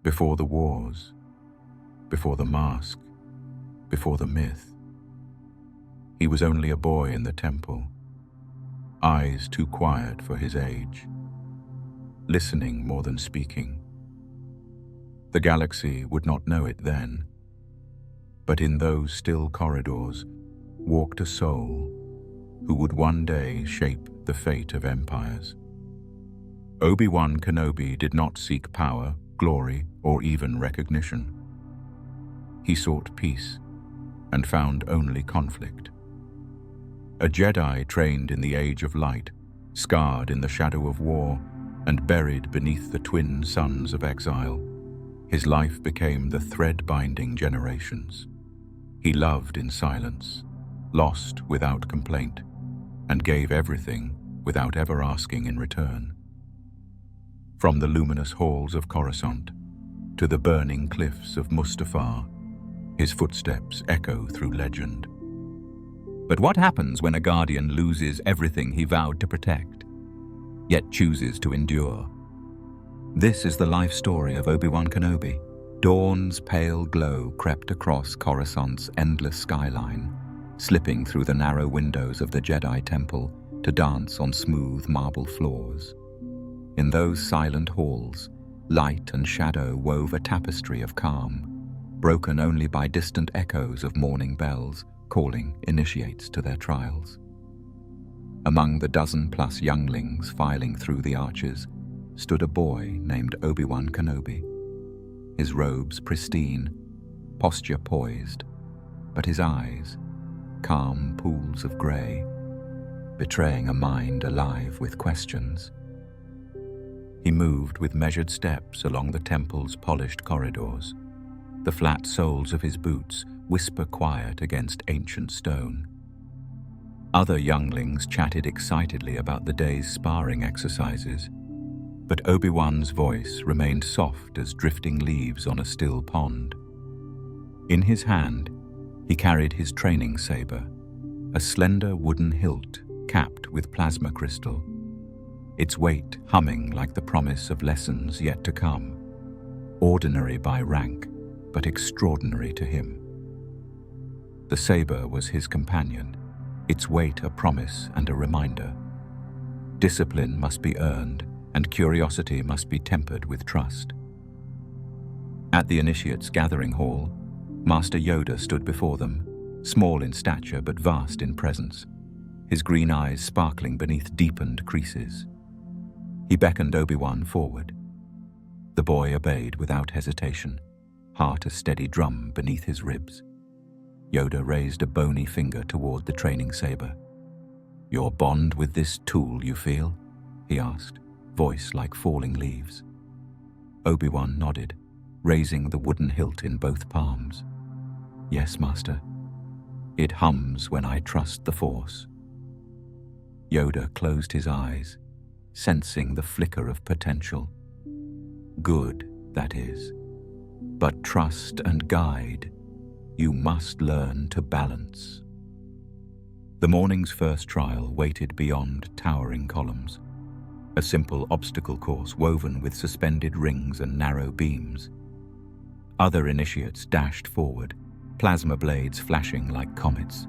before the wars, before the mask, before the myth. He was only a boy in the temple, eyes too quiet for his age, listening more than speaking. The galaxy would not know it then, but in those still corridors walked a soul who would one day shape the fate of empires. Obi-Wan Kenobi did not seek power, glory, or even recognition. He sought peace and found only conflict. A Jedi trained in the Age of Light, scarred in the shadow of war, and buried beneath the twin suns of exile, his life became the thread binding generations. He loved in silence, lost without complaint, and gave everything without ever asking in return. From the luminous halls of Coruscant to the burning cliffs of Mustafar, his footsteps echo through legend. But what happens when a guardian loses everything he vowed to protect, yet chooses to endure? This is the life story of Obi-Wan Kenobi. Dawn's pale glow crept across Coruscant's endless skyline, slipping through the narrow windows of the Jedi temple to dance on smooth marble floors. In those silent halls, light and shadow wove a tapestry of calm, broken only by distant echoes of morning bells calling initiates to their trials. Among the dozen-plus younglings filing through the arches stood a boy named Obi-Wan Kenobi, his robes pristine, posture poised, but his eyes, calm pools of grey, betraying a mind alive with questions. He moved with measured steps along the temple's polished corridors. The flat soles of his boots whisper quiet against ancient stone. Other younglings chatted excitedly about the day's sparring exercises, but Obi-Wan's voice remained soft as drifting leaves on a still pond. In his hand, he carried his training saber, a slender wooden hilt capped with plasma crystal, its weight humming like the promise of lessons yet to come, ordinary by rank, but extraordinary to him. The saber was his companion, its weight a promise and a reminder. Discipline must be earned, and curiosity must be tempered with trust. At the initiates' gathering hall, Master Yoda stood before them, small in stature but vast in presence, his green eyes sparkling beneath deepened creases. He beckoned Obi-Wan forward. The boy obeyed without hesitation, heart a steady drum beneath his ribs. Yoda raised a bony finger toward the training saber. "Your bond with this tool, you feel?" he asked, voice like falling leaves. Obi-Wan nodded, raising the wooden hilt in both palms. "Yes, Master. It hums when I trust the Force." Yoda closed his eyes, sensing the flicker of potential. Good, that is. But trust and guide, you must learn to balance. The morning's first trial waited beyond towering columns, a simple obstacle course woven with suspended rings and narrow beams. Other initiates dashed forward, plasma blades flashing like comets.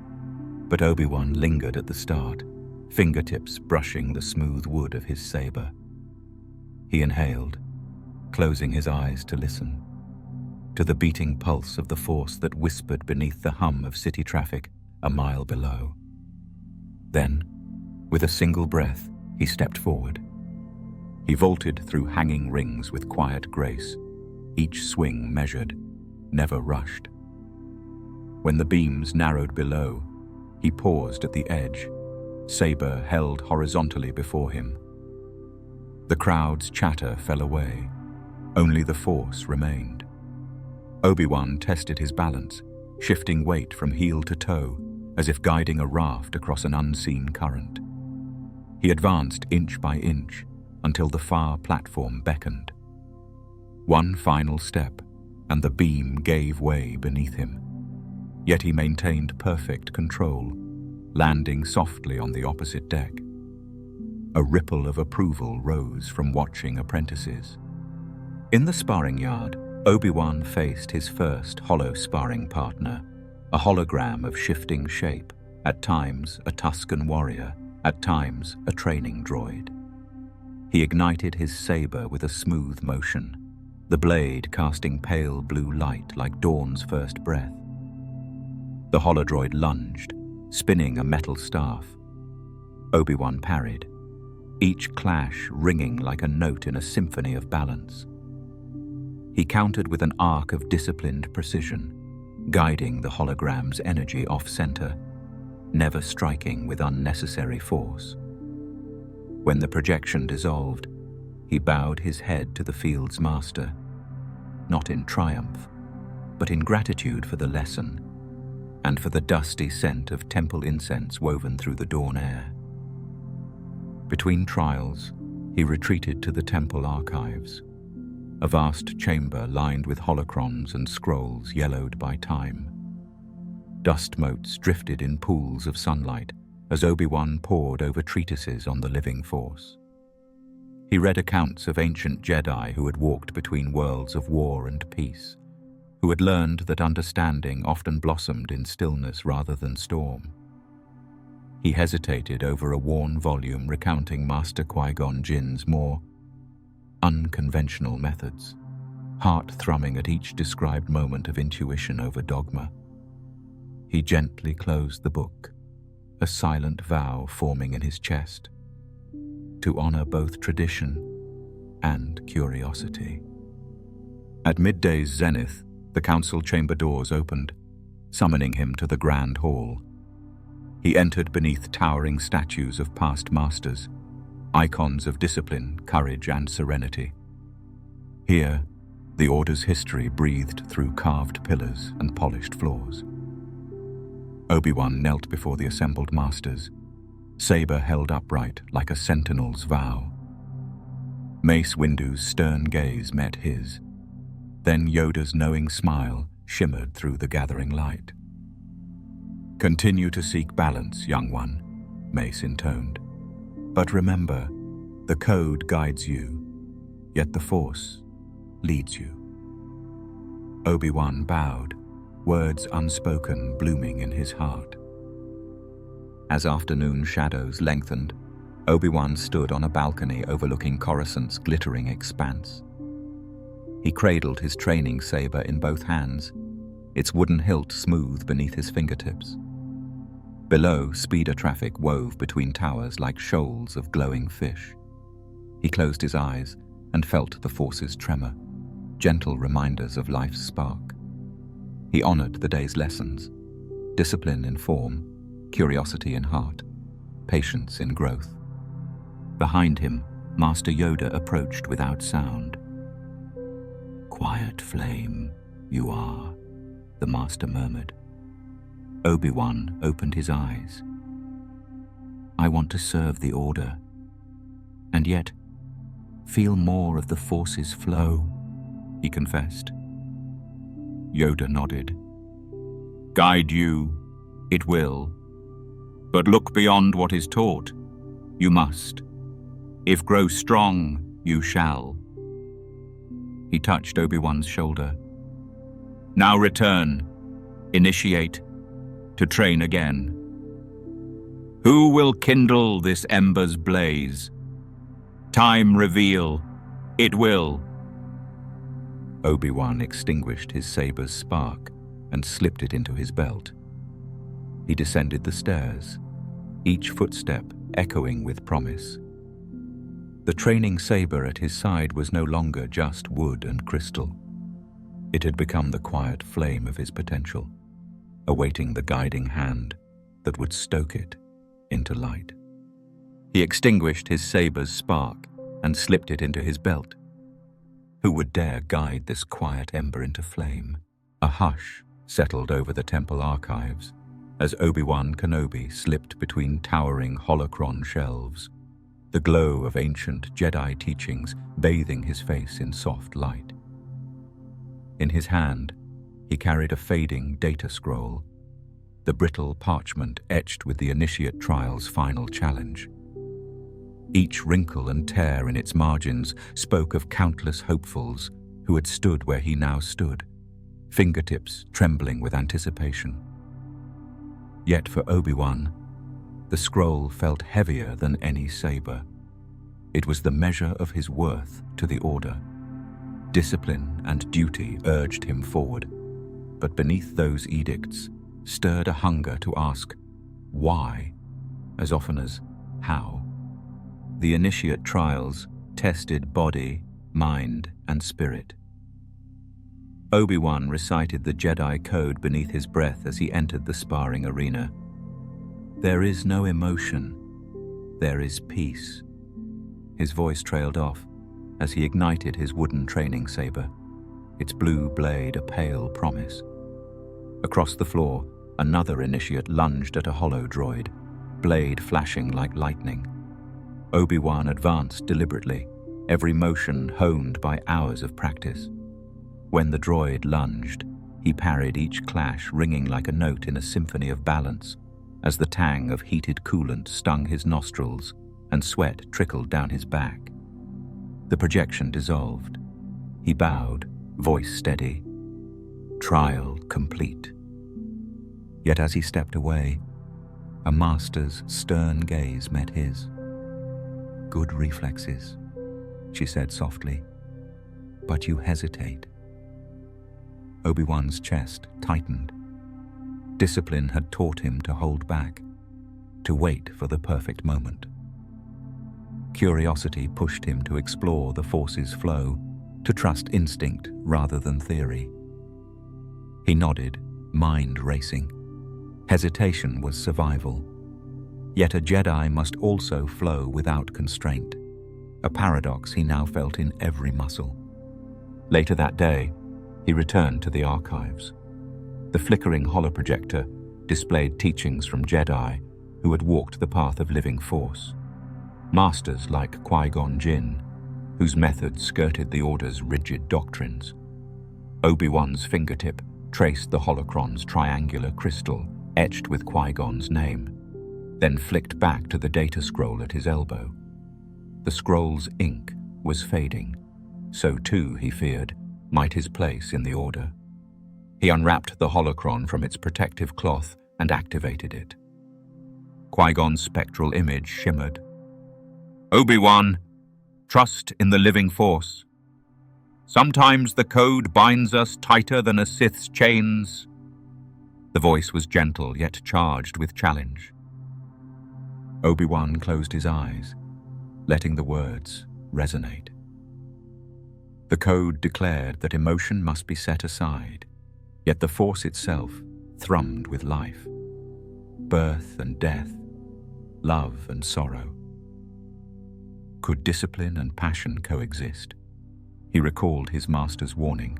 But Obi-Wan lingered at the start, fingertips brushing the smooth wood of his saber. He inhaled, closing his eyes to listen, to the beating pulse of the Force that whispered beneath the hum of city traffic a mile below. Then, with a single breath, he stepped forward. He vaulted through hanging rings with quiet grace, each swing measured, never rushed. When the beams narrowed below, he paused at the edge, saber held horizontally before him. The crowd's chatter fell away. Only the Force remained. Obi-Wan tested his balance, shifting weight from heel to toe, as if guiding a raft across an unseen current. He advanced inch by inch until the far platform beckoned. One final step, and the beam gave way beneath him. Yet he maintained perfect control, landing softly on the opposite deck. A ripple of approval rose from watching apprentices. In the sparring yard, Obi-Wan faced his first hollow sparring partner, a hologram of shifting shape, at times a Tusken warrior, at times a training droid. He ignited his saber with a smooth motion, the blade casting pale blue light like dawn's first breath. The holodroid lunged, spinning a metal staff. Obi-Wan parried, each clash ringing like a note in a symphony of balance. He countered with an arc of disciplined precision, guiding the hologram's energy off-center, never striking with unnecessary force. When the projection dissolved, he bowed his head to the field's master, not in triumph, but in gratitude for the lesson and for the dusty scent of temple incense woven through the dawn air. Between trials, he retreated to the temple archives, a vast chamber lined with holocrons and scrolls yellowed by time. Dust motes drifted in pools of sunlight as Obi-Wan pored over treatises on the living force. He read accounts of ancient Jedi who had walked between worlds of war and peace, who had learned that understanding often blossomed in stillness rather than storm. He hesitated over a worn volume recounting Master Qui-Gon Jinn's more unconventional methods, heart thrumming at each described moment of intuition over dogma. He gently closed the book, a silent vow forming in his chest, to honor both tradition and curiosity. At midday's zenith, the council chamber doors opened, summoning him to the grand hall. He entered beneath towering statues of past masters, icons of discipline, courage, and serenity. Here, the Order's history breathed through carved pillars and polished floors. Obi-Wan knelt before the assembled masters, saber held upright like a sentinel's vow. Mace Windu's stern gaze met his. Then Yoda's knowing smile shimmered through the gathering light. "Continue to seek balance, young one," Mace intoned. "But remember, the code guides you, yet the Force leads you." Obi-Wan bowed, words unspoken blooming in his heart. As afternoon shadows lengthened, Obi-Wan stood on a balcony overlooking Coruscant's glittering expanse. He cradled his training saber in both hands, its wooden hilt smooth beneath his fingertips. Below, speeder traffic wove between towers like shoals of glowing fish. He closed his eyes and felt the Force's tremor, gentle reminders of life's spark. He honored the day's lessons, discipline in form, curiosity in heart, patience in growth. Behind him, Master Yoda approached without sound. "Quiet flame, you are," the Master murmured. Obi-Wan opened his eyes. "I want to serve the Order, and yet feel more of the Force's flow," he confessed. Yoda nodded. "Guide you, it will. But look beyond what is taught. You must. If grow strong, you shall." He touched Obi-Wan's shoulder. "Now return, initiate, to train again. Who will kindle this ember's blaze? Time reveal, it will." Obi-Wan extinguished his saber's spark and slipped it into his belt. He descended the stairs, each footstep echoing with promise. The training saber at his side was no longer just wood and crystal. It had become the quiet flame of his potential, awaiting the guiding hand that would stoke it into light. He extinguished his saber's spark and slipped it into his belt. Who would dare guide this quiet ember into flame? A hush settled over the temple archives as Obi-Wan Kenobi slipped between towering holocron shelves, the glow of ancient Jedi teachings bathing his face in soft light. In his hand, he carried a fading data scroll, the brittle parchment etched with the initiate trial's final challenge. Each wrinkle and tear in its margins spoke of countless hopefuls who had stood where he now stood, fingertips trembling with anticipation. Yet for Obi-Wan, the scroll felt heavier than any saber. It was the measure of his worth to the Order. Discipline and duty urged him forward, but beneath those edicts stirred a hunger to ask, why, as often as how. The initiate trials tested body, mind, and spirit. Obi-Wan recited the Jedi code beneath his breath as he entered the sparring arena. There is no emotion, there is peace. His voice trailed off as he ignited his wooden training saber, its blue blade a pale promise. Across the floor, another initiate lunged at a holo droid, blade flashing like lightning. Obi-Wan advanced deliberately, every motion honed by hours of practice. When the droid lunged, he parried each clash, ringing like a note in a symphony of balance, as the tang of heated coolant stung his nostrils and sweat trickled down his back. The projection dissolved. He bowed, voice steady. Trial complete. Yet as he stepped away, a master's stern gaze met his. Good reflexes, she said softly, but you hesitate. Obi-Wan's chest tightened. Discipline had taught him to hold back, to wait for the perfect moment. Curiosity pushed him to explore the Force's flow, to trust instinct rather than theory. He nodded, mind racing. Hesitation was survival. Yet a Jedi must also flow without constraint, a paradox he now felt in every muscle. Later that day, he returned to the archives. The flickering holoprojector displayed teachings from Jedi who had walked the path of living Force. Masters like Qui-Gon Jinn, whose methods skirted the Order's rigid doctrines. Obi-Wan's fingertip traced the holocron's triangular crystal etched with Qui-Gon's name, then flicked back to the data scroll at his elbow. The scroll's ink was fading. So too, he feared, might his place in the Order. He unwrapped the holocron from its protective cloth and activated it. Qui-Gon's spectral image shimmered. Obi-Wan, trust in the living Force. Sometimes the code binds us tighter than a Sith's chains. The voice was gentle yet charged with challenge. Obi-Wan closed his eyes, letting the words resonate. The code declared that emotion must be set aside, yet the Force itself thrummed with life. Birth and death, love and sorrow. Could discipline and passion coexist? He recalled his master's warning,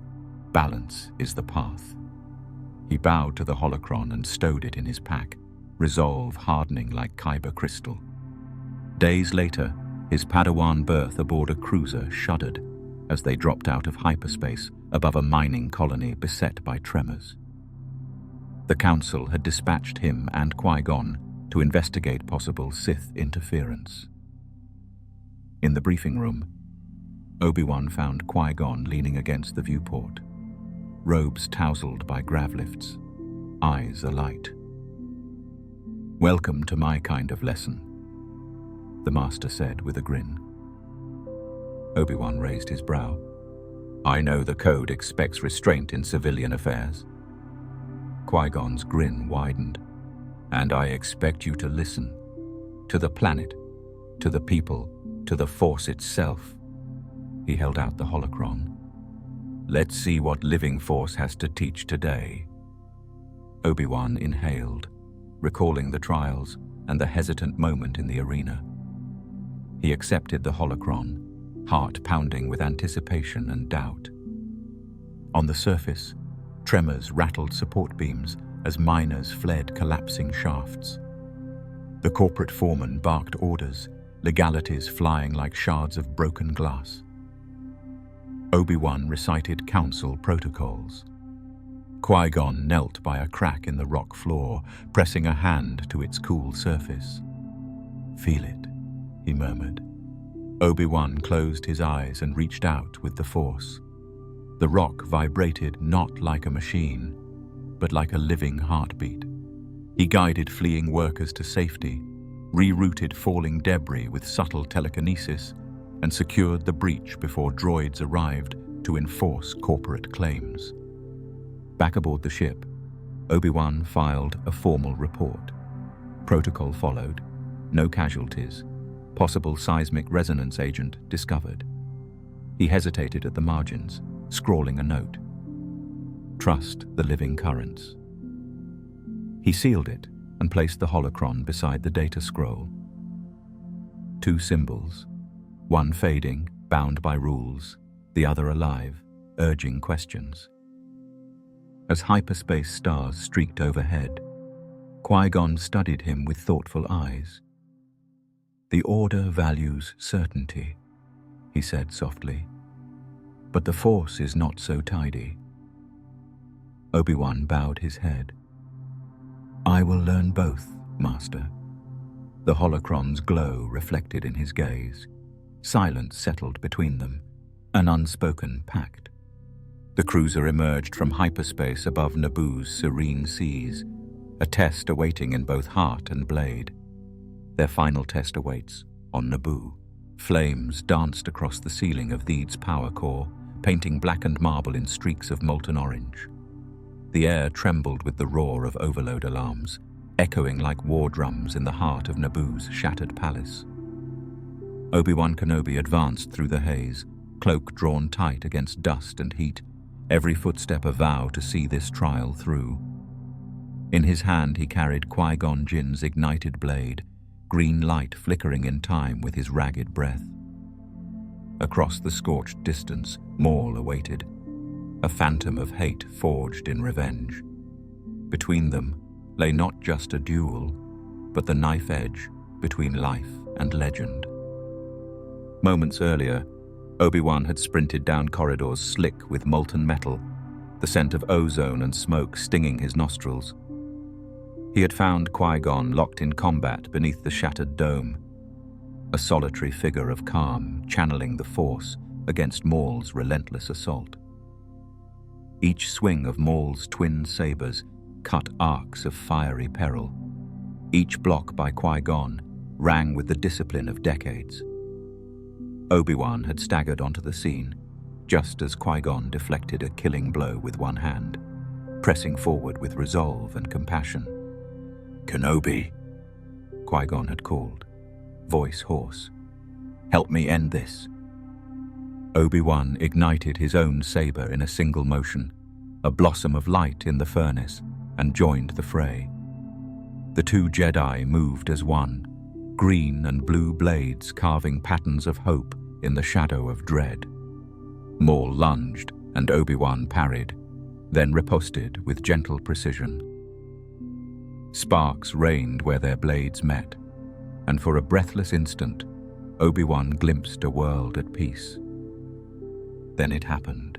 balance is the path. He bowed to the holocron and stowed it in his pack, resolve hardening like Kyber crystal. Days later, his Padawan berth aboard a cruiser shuddered as they dropped out of hyperspace above a mining colony beset by tremors. The Council had dispatched him and Qui-Gon to investigate possible Sith interference. In the briefing room, Obi-Wan found Qui-Gon leaning against the viewport, robes tousled by gravlifts, eyes alight. Welcome to my kind of lesson, the Master said with a grin. Obi-Wan raised his brow. I know the code expects restraint in civilian affairs. Qui-Gon's grin widened. And I expect you to listen. To the planet, to the people, to the Force itself. He held out the holocron. Let's see what living Force has to teach today. Obi-Wan inhaled, recalling the trials and the hesitant moment in the arena. He accepted the holocron, heart pounding with anticipation and doubt. On the surface, tremors rattled support beams as miners fled collapsing shafts. The corporate foreman barked orders, legalities flying like shards of broken glass. Obi-Wan recited council protocols. Qui-Gon knelt by a crack in the rock floor, pressing a hand to its cool surface. Feel it, he murmured. Obi-Wan closed his eyes and reached out with the Force. The rock vibrated not like a machine, but like a living heartbeat. He guided fleeing workers to safety, rerouted falling debris with subtle telekinesis, and secured the breach before droids arrived to enforce corporate claims. Back aboard the ship, Obi-Wan filed a formal report. Protocol followed. No casualties. Possible seismic resonance agent discovered. He hesitated at the margins, scrawling a note. Trust the living currents. He sealed it and placed the holocron beside the data scroll. Two symbols, one fading, bound by rules, the other alive, urging questions. As hyperspace stars streaked overhead, Qui-Gon studied him with thoughtful eyes. "The Order values certainty," he said softly, "but the Force is not so tidy." Obi-Wan bowed his head. "I will learn both, Master." The holocron's glow reflected in his gaze. Silence settled between them, an unspoken pact. The cruiser emerged from hyperspace above Naboo's serene seas, a test awaiting in both heart and blade. Their final test awaits on Naboo. Flames danced across the ceiling of Theed's power core, painting blackened marble in streaks of molten orange. The air trembled with the roar of overload alarms, echoing like war drums in the heart of Naboo's shattered palace. Obi-Wan Kenobi advanced through the haze, cloak drawn tight against dust and heat, every footstep a vow to see this trial through. In his hand he carried Qui-Gon Jinn's ignited blade, green light flickering in time with his ragged breath. Across the scorched distance, Maul awaited, a phantom of hate forged in revenge. Between them lay not just a duel, but the knife edge between life and legend. Moments earlier, Obi-Wan had sprinted down corridors slick with molten metal, the scent of ozone and smoke stinging his nostrils. He had found Qui-Gon locked in combat beneath the shattered dome, a solitary figure of calm channeling the Force against Maul's relentless assault. Each swing of Maul's twin sabers cut arcs of fiery peril. Each block by Qui-Gon rang with the discipline of decades. Obi-Wan had staggered onto the scene, just as Qui-Gon deflected a killing blow with one hand, pressing forward with resolve and compassion. "Kenobi," Qui-Gon had called, voice hoarse. "Help me end this." Obi-Wan ignited his own saber in a single motion, a blossom of light in the furnace, and joined the fray. The two Jedi moved as one, green and blue blades carving patterns of hope in the shadow of dread. Maul lunged, and Obi-Wan parried, then riposted with gentle precision. Sparks rained where their blades met, and for a breathless instant, Obi-Wan glimpsed a world at peace. Then it happened.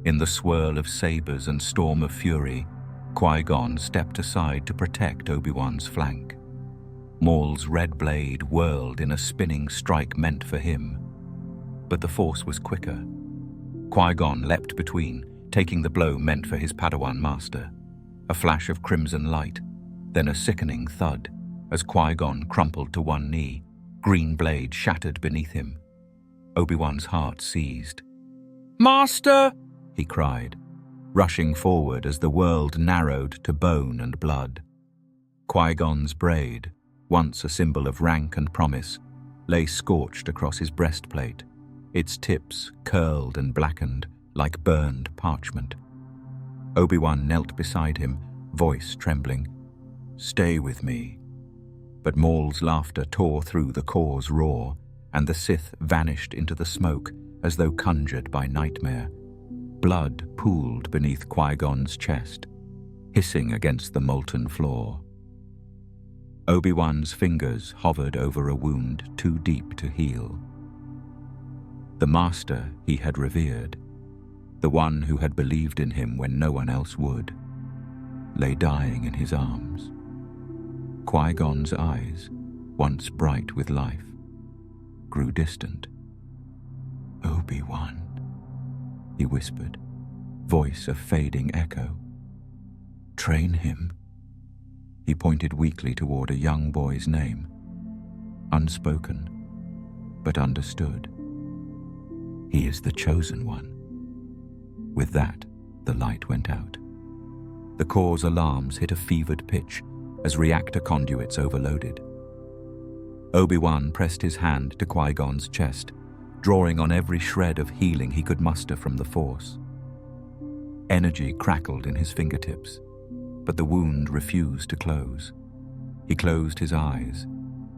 In the swirl of sabers and storm of fury, Qui-Gon stepped aside to protect Obi-Wan's flank. Maul's red blade whirled in a spinning strike meant for him, but the Force was quicker. Qui-Gon leapt between, taking the blow meant for his Padawan master. A flash of crimson light, then a sickening thud, as Qui-Gon crumpled to one knee, green blade shattered beneath him. Obi-Wan's heart seized. "Master!" he cried, rushing forward as the world narrowed to bone and blood. Qui-Gon's braid, once a symbol of rank and promise, lay scorched across his breastplate, its tips curled and blackened like burned parchment. Obi-Wan knelt beside him, voice trembling. "Stay with me." But Maul's laughter tore through the core's roar, and the Sith vanished into the smoke as though conjured by nightmare. Blood pooled beneath Qui-Gon's chest, hissing against the molten floor. Obi-Wan's fingers hovered over a wound too deep to heal. The master he had revered, the one who had believed in him when no one else would, lay dying in his arms. Qui-Gon's eyes, once bright with life, grew distant. "Obi-Wan," he whispered, voice a fading echo. Train him? He pointed weakly toward a young boy's name, unspoken, but understood. He is the chosen one. With that, the light went out. The core's alarms hit a fevered pitch as reactor conduits overloaded. Obi-Wan pressed his hand to Qui-Gon's chest, drawing on every shred of healing he could muster from the Force. Energy crackled in his fingertips, but the wound refused to close. He closed his eyes,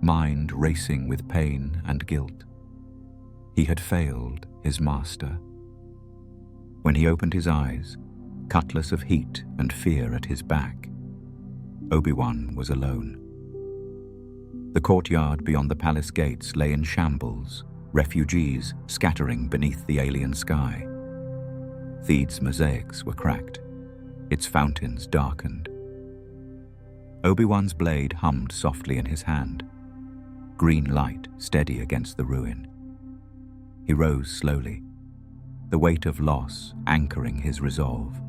mind racing with pain and guilt. He had failed his master. When he opened his eyes, cutlass of heat and fear at his back, Obi-Wan was alone. The courtyard beyond the palace gates lay in shambles, refugees scattering beneath the alien sky. Theed's mosaics were cracked, its fountains darkened. Obi-Wan's blade hummed softly in his hand, green light steady against the ruin. He rose slowly, the weight of loss anchoring his resolve.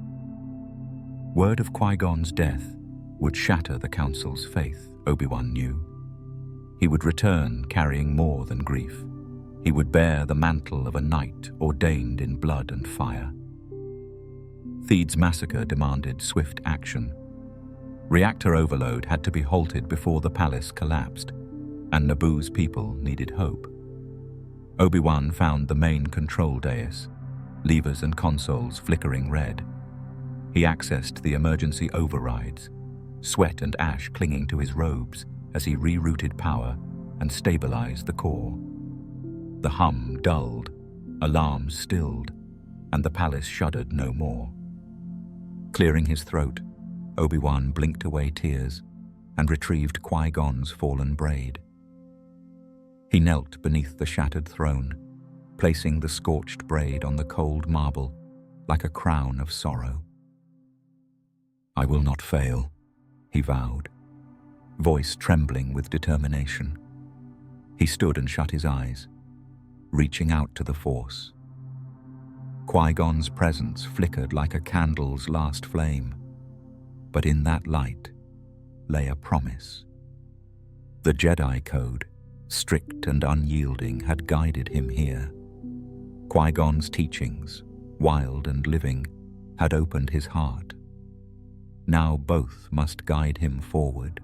Word of Qui-Gon's death would shatter the Council's faith, Obi-Wan knew. He would return carrying more than grief. He would bear the mantle of a knight ordained in blood and fire. Theed's massacre demanded swift action. Reactor overload had to be halted before the palace collapsed, and Naboo's people needed hope. Obi-Wan found the main control dais, levers and consoles flickering red. He accessed the emergency overrides, sweat and ash clinging to his robes as he rerouted power and stabilized the core. The hum dulled, alarms stilled, and the palace shuddered no more. Clearing his throat, Obi-Wan blinked away tears and retrieved Qui-Gon's fallen braid. He knelt beneath the shattered throne, placing the scorched braid on the cold marble like a crown of sorrow. I will not fail, he vowed, voice trembling with determination. He stood and shut his eyes, reaching out to the Force. Qui-Gon's presence flickered like a candle's last flame, but in that light lay a promise. The Jedi Code, strict and unyielding, had guided him here. Qui-Gon's teachings, wild and living, had opened his heart. Now both must guide him forward.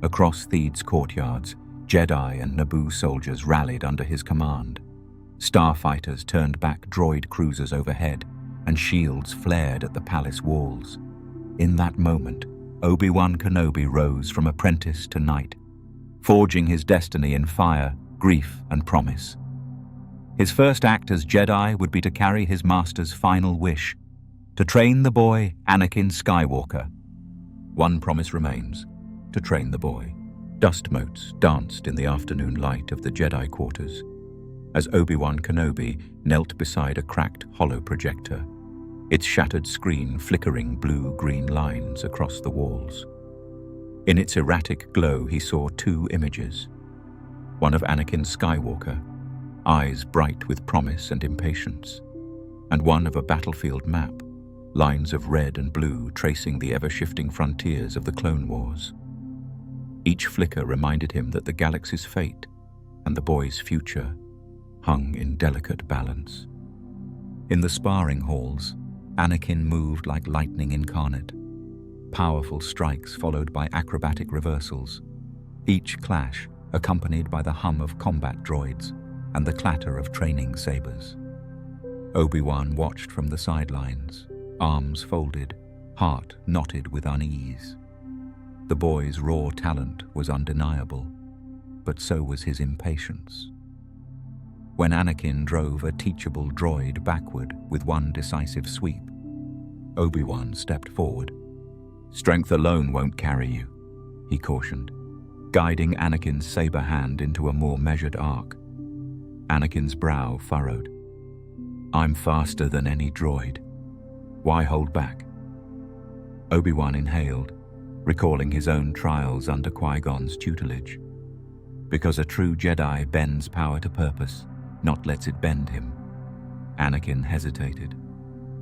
Across Theed's courtyards, Jedi and Naboo soldiers rallied under his command. Starfighters turned back droid cruisers overhead, and shields flared at the palace walls. In that moment, Obi-Wan Kenobi rose from apprentice to knight, forging his destiny in fire, grief, and promise. His first act as Jedi would be to carry his master's final wish, to train the boy Anakin Skywalker. One promise remains, to train the boy. Dust motes danced in the afternoon light of the Jedi quarters, as Obi-Wan Kenobi knelt beside a cracked hollow projector, its shattered screen flickering blue-green lines across the walls. In its erratic glow he saw two images, one of Anakin Skywalker, eyes bright with promise and impatience, and one of a battlefield map, lines of red and blue tracing the ever-shifting frontiers of the Clone Wars. Each flicker reminded him that the galaxy's fate and the boy's future hung in delicate balance. In the sparring halls, Anakin moved like lightning incarnate. Powerful strikes followed by acrobatic reversals, each clash accompanied by the hum of combat droids and the clatter of training sabers. Obi-Wan watched from the sidelines, arms folded, heart knotted with unease. The boy's raw talent was undeniable, but so was his impatience. When Anakin drove a teachable droid backward with one decisive sweep, Obi-Wan stepped forward. "Strength alone won't carry you," he cautioned, guiding Anakin's saber hand into a more measured arc. Anakin's brow furrowed. "I'm faster than any droid. Why hold back?" Obi-Wan inhaled, recalling his own trials under Qui-Gon's tutelage. Because a true Jedi bends power to purpose, not lets it bend him. Anakin hesitated,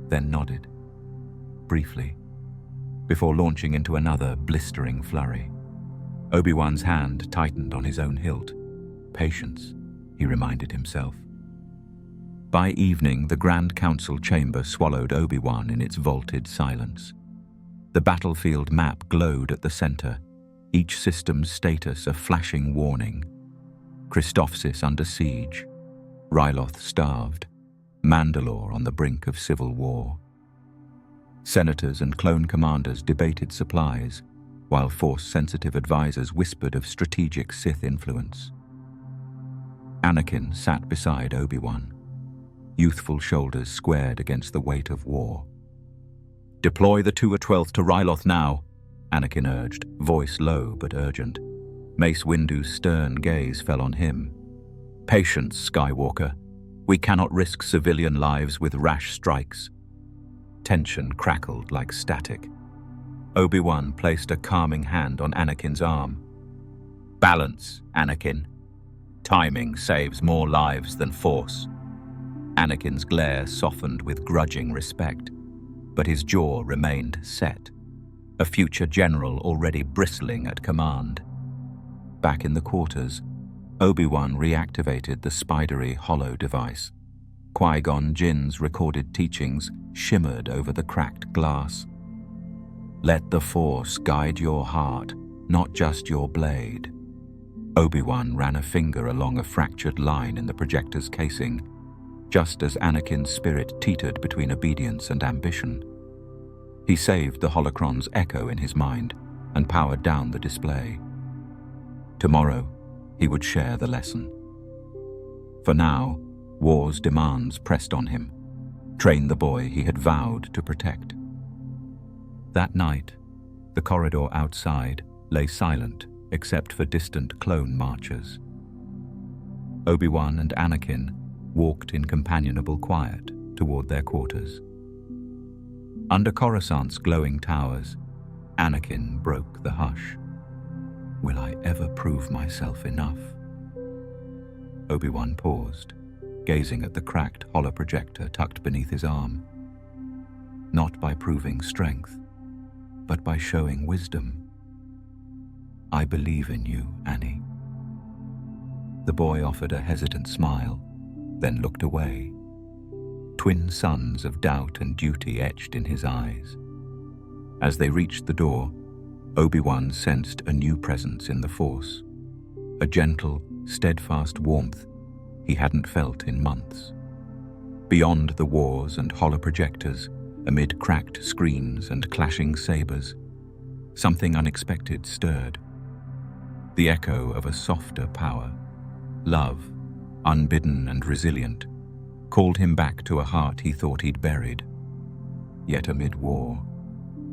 then nodded, briefly, before launching into another blistering flurry. Obi-Wan's hand tightened on his own hilt. Patience, he reminded himself. By evening, the Grand Council chamber swallowed Obi-Wan in its vaulted silence. The battlefield map glowed at the center, each system's status a flashing warning. Christophsis under siege, Ryloth starved, Mandalore on the brink of civil war. Senators and clone commanders debated supplies, while Force-sensitive advisors whispered of strategic Sith influence. Anakin sat beside Obi-Wan, youthful shoulders squared against the weight of war. "Deploy the 2/12 to Ryloth now," Anakin urged, voice low but urgent. Mace Windu's stern gaze fell on him. "Patience, Skywalker. We cannot risk civilian lives with rash strikes." Tension crackled like static. Obi-Wan placed a calming hand on Anakin's arm. "Balance, Anakin. Timing saves more lives than force." Anakin's glare softened with grudging respect, but his jaw remained set, a future general already bristling at command. Back in the quarters, Obi-Wan reactivated the spidery hollow device. Qui-Gon Jinn's recorded teachings shimmered over the cracked glass. "Let the Force guide your heart, not just your blade." Obi-Wan ran a finger along a fractured line in the projector's casing, just as Anakin's spirit teetered between obedience and ambition. He saved the holocron's echo in his mind and powered down the display. Tomorrow, he would share the lesson. For now, war's demands pressed on him. Train the boy he had vowed to protect. That night, the corridor outside lay silent except for distant clone marchers. Obi-Wan and Anakin walked in companionable quiet toward their quarters. Under Coruscant's glowing towers, Anakin broke the hush. "Will I ever prove myself enough?" Obi-Wan paused, gazing at the cracked holoprojector tucked beneath his arm. "Not by proving strength, but by showing wisdom. I believe in you, Annie." The boy offered a hesitant smile, then looked away. Twin suns of doubt and duty etched in his eyes. As they reached the door, Obi-Wan sensed a new presence in the Force, a gentle, steadfast warmth he hadn't felt in months. Beyond the wars and holoprojectors, amid cracked screens and clashing sabers, something unexpected stirred. The echo of a softer power, love, unbidden and resilient, called him back to a heart he thought he'd buried. Yet amid war,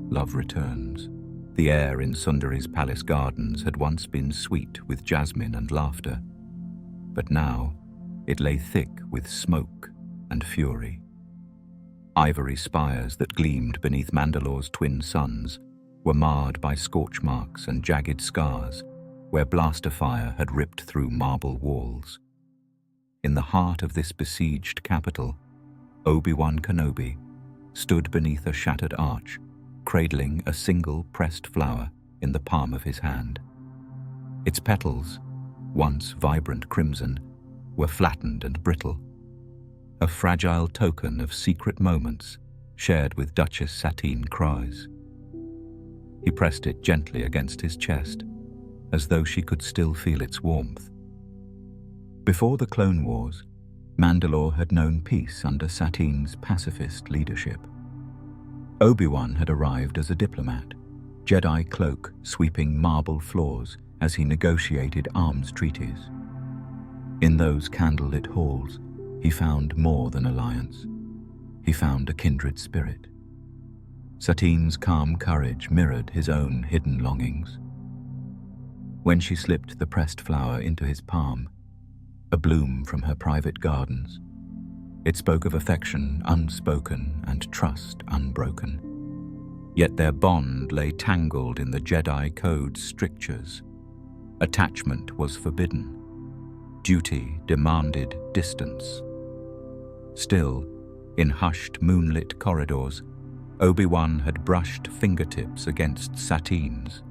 love returns. The air in Sundari's palace gardens had once been sweet with jasmine and laughter, but now it lay thick with smoke and fury. Ivory spires that gleamed beneath Mandalore's twin suns were marred by scorch marks and jagged scars where blaster fire had ripped through marble walls. In the heart of this besieged capital, Obi-Wan Kenobi stood beneath a shattered arch, cradling a single pressed flower in the palm of his hand. Its petals, once vibrant crimson, were flattened and brittle, a fragile token of secret moments shared with Duchess Satine Croix. He pressed it gently against his chest, as though she could still feel its warmth. Before the Clone Wars, Mandalore had known peace under Satine's pacifist leadership. Obi-Wan had arrived as a diplomat, Jedi cloak sweeping marble floors as he negotiated arms treaties. In those candlelit halls, he found more than alliance. He found a kindred spirit. Satine's calm courage mirrored his own hidden longings. When she slipped the pressed flower into his palm, a bloom from her private gardens, it spoke of affection unspoken and trust unbroken. Yet their bond lay tangled in the Jedi Code's strictures. Attachment was forbidden. Duty demanded distance. Still, In hushed, moonlit corridors, Obi-Wan had brushed fingertips against Satine's,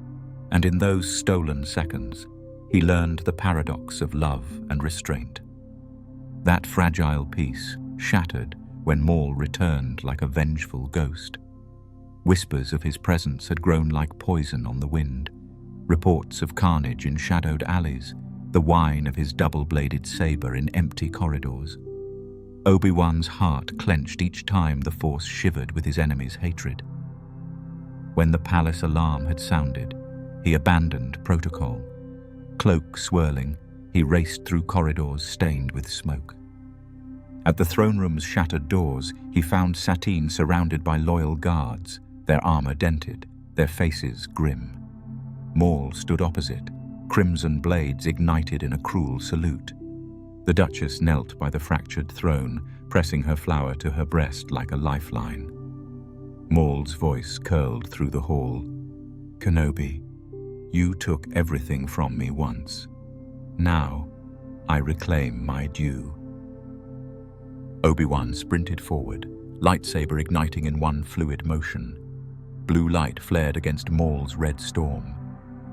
and in those stolen seconds, he learned the paradox of love and restraint. That fragile peace shattered when Maul returned like a vengeful ghost. Whispers of his presence had grown like poison on the wind, reports of carnage in shadowed alleys, the whine of his double-bladed saber in empty corridors. Obi-Wan's heart clenched each time the Force shivered with his enemy's hatred. When the palace alarm had sounded, he abandoned protocol. Cloak swirling, he raced through corridors stained with smoke. At the throne room's shattered doors, he found Satine surrounded by loyal guards, their armor dented, their faces grim. Maul stood opposite, crimson blades ignited in a cruel salute. The Duchess knelt by the fractured throne, pressing her flower to her breast like a lifeline. Maul's voice curled through the hall. "Kenobi, you took everything from me once. Now, I reclaim my due." Obi-Wan sprinted forward, lightsaber igniting in one fluid motion. Blue light flared against Maul's red storm.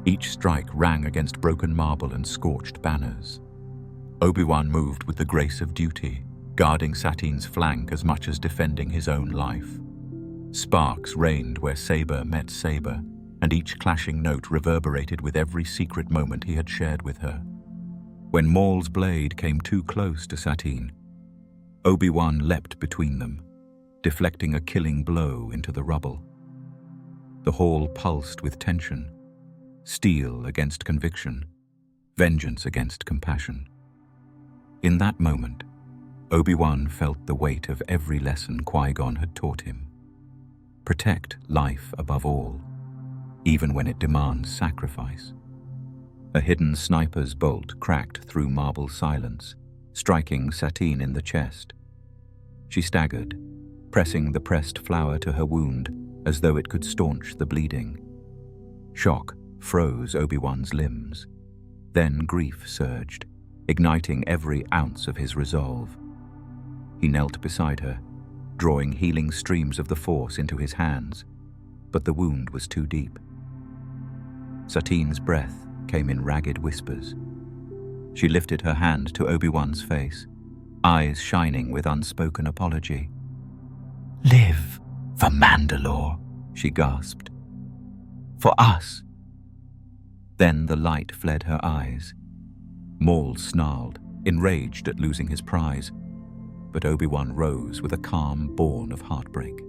Each strike rang against broken marble and scorched banners. Obi-Wan moved with the grace of duty, guarding Satine's flank as much as defending his own life. Sparks rained where saber met saber, and each clashing note reverberated with every secret moment he had shared with her. When Maul's blade came too close to Satine, Obi-Wan leapt between them, deflecting a killing blow into the rubble. The hall pulsed with tension, steel against conviction, vengeance against compassion. In that moment, Obi-Wan felt the weight of every lesson Qui-Gon had taught him. Protect life above all, even when it demands sacrifice. A hidden sniper's bolt cracked through marble silence, striking Satine in the chest. She staggered, pressing the pressed flower to her wound as though it could staunch the bleeding. Shock froze Obi-Wan's limbs. Then grief surged, igniting every ounce of his resolve. He knelt beside her, drawing healing streams of the Force into his hands, but the wound was too deep. Satine's breath came in ragged whispers. She lifted her hand to Obi-Wan's face, eyes shining with unspoken apology. "Live for Mandalore," she gasped. "For us." Then the light fled her eyes. Maul snarled, enraged at losing his prize, but Obi-Wan rose with a calm born of heartbreak.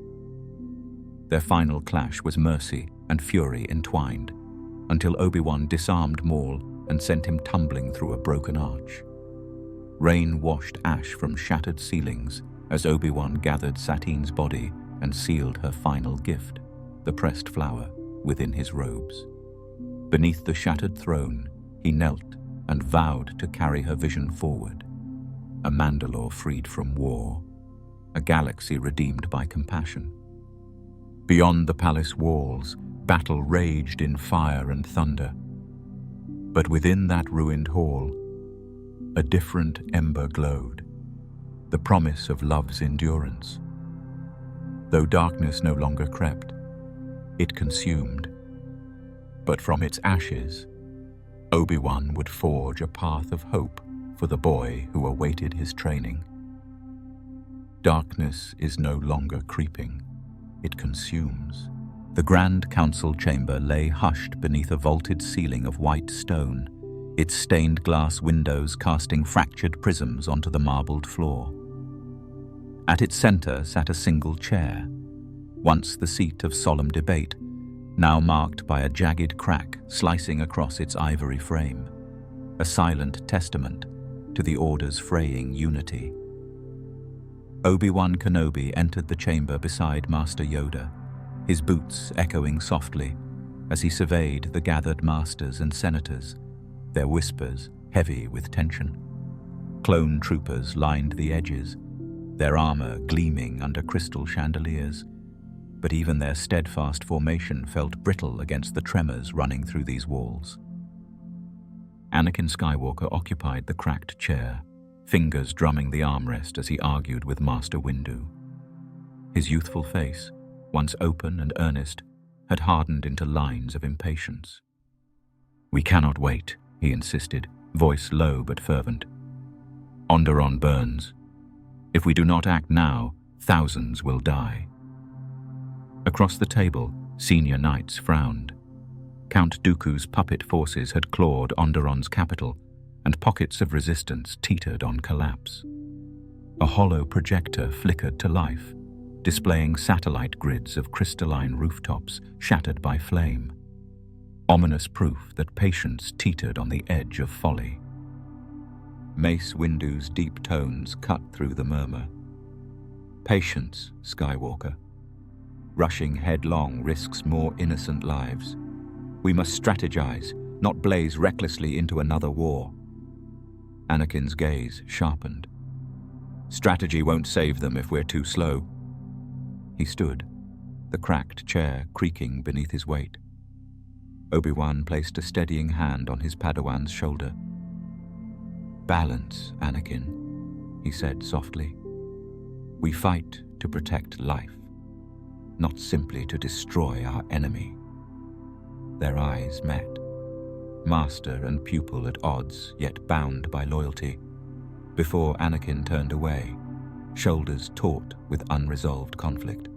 Their final clash was mercy and fury entwined, until Obi-Wan disarmed Maul and sent him tumbling through a broken arch. Rain washed ash from shattered ceilings as Obi-Wan gathered Satine's body and sealed her final gift, the pressed flower, within his robes. Beneath the shattered throne, he knelt and vowed to carry her vision forward. A Mandalore freed from war, a galaxy redeemed by compassion. Beyond the palace walls, battle raged in fire and thunder. But within that ruined hall, a different ember glowed, the promise of love's endurance. Though darkness no longer crept, it consumed. But from its ashes, Obi-Wan would forge a path of hope for the boy who awaited his training. Darkness is no longer creeping, it consumes. The Grand Council chamber lay hushed beneath a vaulted ceiling of white stone, its stained glass windows casting fractured prisms onto the marbled floor. At its center sat a single chair, once the seat of solemn debate, now marked by a jagged crack slicing across its ivory frame, a silent testament to the Order's fraying unity. Obi-Wan Kenobi entered the chamber beside Master Yoda, his boots echoing softly as he surveyed the gathered masters and senators, their whispers heavy with tension. Clone troopers lined the edges, their armor gleaming under crystal chandeliers, but even their steadfast formation felt brittle against the tremors running through these walls. Anakin Skywalker occupied the cracked chair, fingers drumming the armrest as he argued with Master Windu. His youthful face, once open and earnest, had hardened into lines of impatience. "We cannot wait," he insisted, voice low but fervent. "Onderon burns. If we do not act now, thousands will die." Across the table, senior knights frowned. Count Dooku's puppet forces had clawed Onderon's capital, and pockets of resistance teetered on collapse. A hollow projector flickered to life, displaying satellite grids of crystalline rooftops shattered by flame. Ominous proof that patience teetered on the edge of folly. Mace Windu's deep tones cut through the murmur. "Patience, Skywalker. Rushing headlong risks more innocent lives. We must strategize, not blaze recklessly into another war." Anakin's gaze sharpened. "Strategy won't save them if we're too slow." He stood, the cracked chair creaking beneath his weight. Obi-Wan placed a steadying hand on his Padawan's shoulder. "Balance, Anakin," he said softly. "We fight to protect life, not simply to destroy our enemy." Their eyes met, master and pupil at odds, yet bound by loyalty, before Anakin turned away, shoulders taut with unresolved conflict.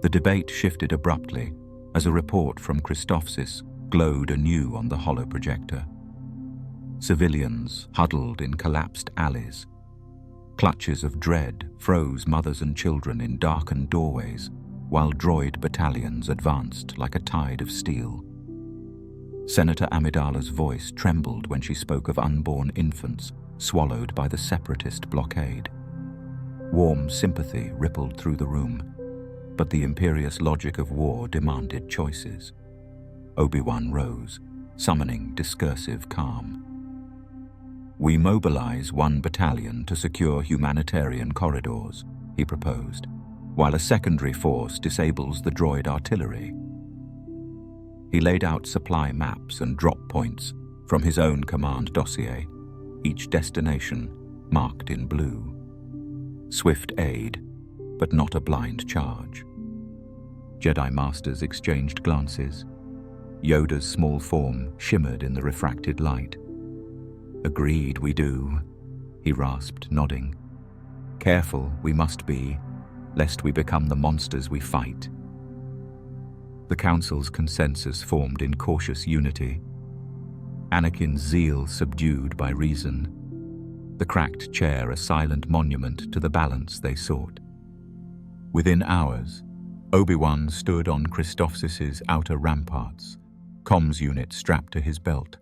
The debate shifted abruptly as a report from Christophsis glowed anew on the hollow projector. Civilians huddled in collapsed alleys. Clutches of dread froze mothers and children in darkened doorways, while droid battalions advanced like a tide of steel. Senator Amidala's voice trembled when she spoke of unborn infants swallowed by the separatist blockade. Warm sympathy rippled through the room, but the imperious logic of war demanded choices. Obi-Wan rose, summoning discursive calm. "We mobilize one battalion to secure humanitarian corridors," he proposed, "while a secondary force disables the droid artillery." He laid out supply maps and drop points from his own command dossier, each destination marked in blue. Swift aid, but not a blind charge. Jedi Masters exchanged glances. Yoda's small form shimmered in the refracted light. "Agreed we do," he rasped, nodding. "Careful we must be, lest we become the monsters we fight." The Council's consensus formed in cautious unity. Anakin's zeal subdued by reason. The cracked chair a silent monument to the balance they sought. Within hours, Obi-Wan stood on Christophsis's outer ramparts, comms unit strapped to his belt,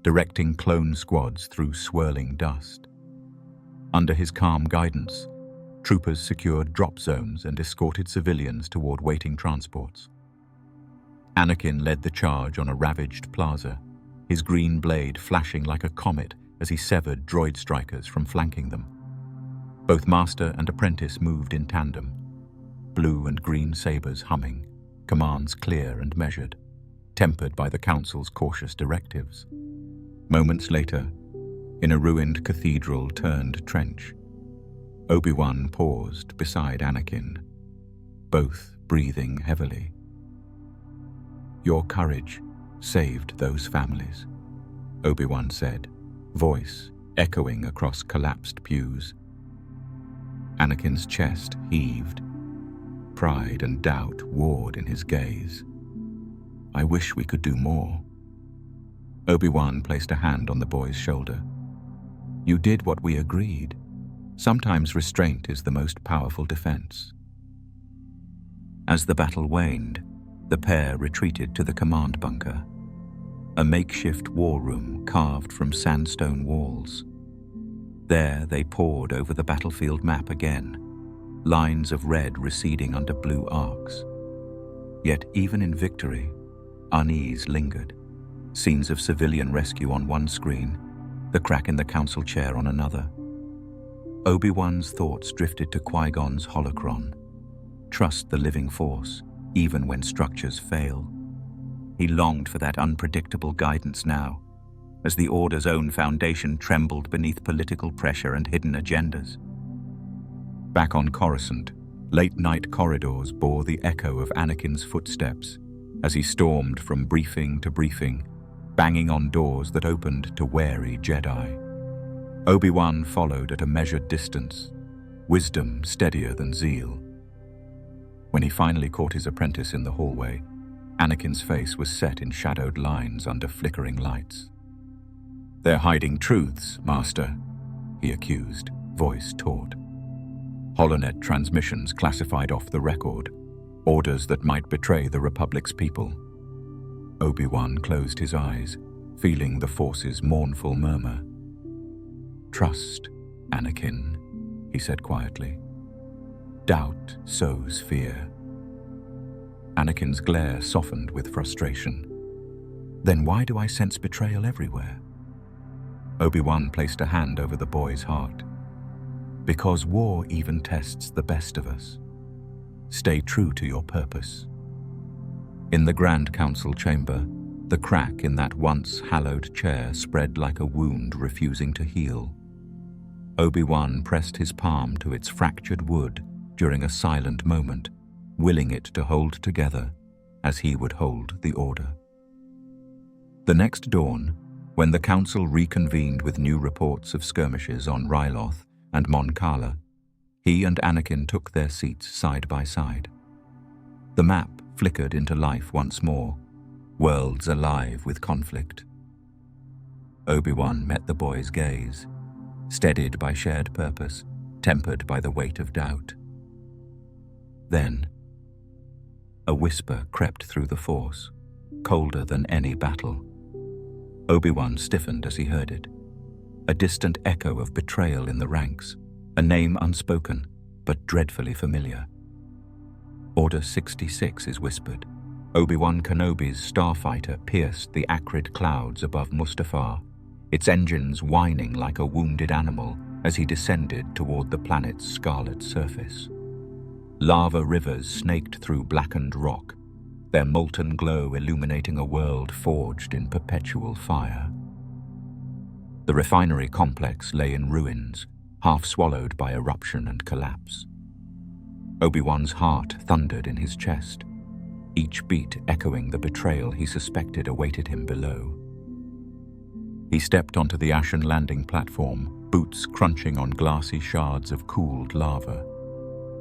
directing clone squads through swirling dust. Under his calm guidance, troopers secured drop zones and escorted civilians toward waiting transports. Anakin led the charge on a ravaged plaza, his green blade flashing like a comet as he severed droid strikers from flanking them. Both master and apprentice moved in tandem, blue and green sabers humming, commands clear and measured, tempered by the Council's cautious directives. Moments later, in a ruined cathedral-turned-trench, Obi-Wan paused beside Anakin, both breathing heavily. "Your courage saved those families," Obi-Wan said, voice echoing across collapsed pews. Anakin's chest heaved. Pride and doubt warred in his gaze. "I wish we could do more." Obi-Wan placed a hand on the boy's shoulder. "You did what we agreed. Sometimes restraint is the most powerful defense." As the battle waned, the pair retreated to the command bunker, a makeshift war room carved from sandstone walls. There they pored over the battlefield map again, lines of red receding under blue arcs. Yet even in victory, unease lingered. Scenes of civilian rescue on one screen, the crack in the council chair on another. Obi-Wan's thoughts drifted to Qui-Gon's holocron. Trust the living force, even when structures fail. He longed for that unpredictable guidance now, as the Order's own foundation trembled beneath political pressure and hidden agendas. Back on Coruscant, Late-night corridors bore the echo of Anakin's footsteps as he stormed from briefing to briefing, banging on doors that opened to wary Jedi. Obi-Wan followed at a measured distance, wisdom steadier than zeal. When he finally caught his apprentice in the hallway, Anakin's face was set in shadowed lines under flickering lights. "They're hiding truths, Master," he accused, voice taut. Holonet transmissions classified off the record, orders that might betray the Republic's people. Obi-Wan closed his eyes, feeling the Force's mournful murmur. "Trust, Anakin," he said quietly. "Doubt sows fear." Anakin's glare softened with frustration. "Then why do I sense betrayal everywhere?" Obi-Wan placed a hand over the boy's heart. "Because war even tests the best of us. Stay true to your purpose." In the Grand Council chamber, the crack in that once hallowed chair spread like a wound refusing to heal. Obi-Wan pressed his palm to its fractured wood during a silent moment, willing it to hold together as he would hold the Order. The next dawn, when the Council reconvened with new reports of skirmishes on Ryloth and Mon Cala, he and Anakin took their seats side by side. The map flickered into life once more, worlds alive with conflict. Obi-Wan met the boy's gaze, steadied by shared purpose, tempered by the weight of doubt. Then, a whisper crept through the Force, colder than any battle. Obi-Wan stiffened as he heard it. A distant echo of betrayal in the ranks, a name unspoken, but dreadfully familiar. "Order 66 is whispered." Obi-Wan Kenobi's starfighter pierced the acrid clouds above Mustafar, its engines whining like a wounded animal as he descended toward the planet's scarlet surface. Lava rivers snaked through blackened rock, their molten glow illuminating a world forged in perpetual fire. The refinery complex lay in ruins, half swallowed by eruption and collapse. Obi-Wan's heart thundered in his chest, each beat echoing the betrayal he suspected awaited him below. He stepped onto the ashen landing platform, boots crunching on glassy shards of cooled lava.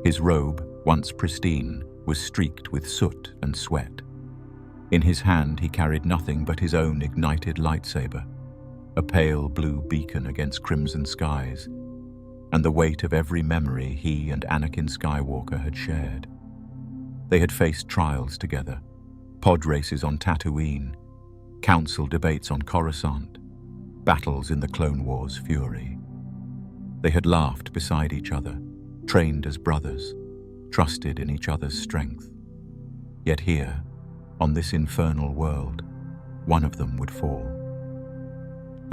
His robe, once pristine, was streaked with soot and sweat. In his hand he carried nothing but his own ignited lightsaber, a pale blue beacon against crimson skies, and the weight of every memory he and Anakin Skywalker had shared. They had faced trials together, pod races on Tatooine, council debates on Coruscant, battles in the Clone Wars' fury. They had laughed beside each other, trained as brothers, trusted in each other's strength. Yet here, on this infernal world, one of them would fall.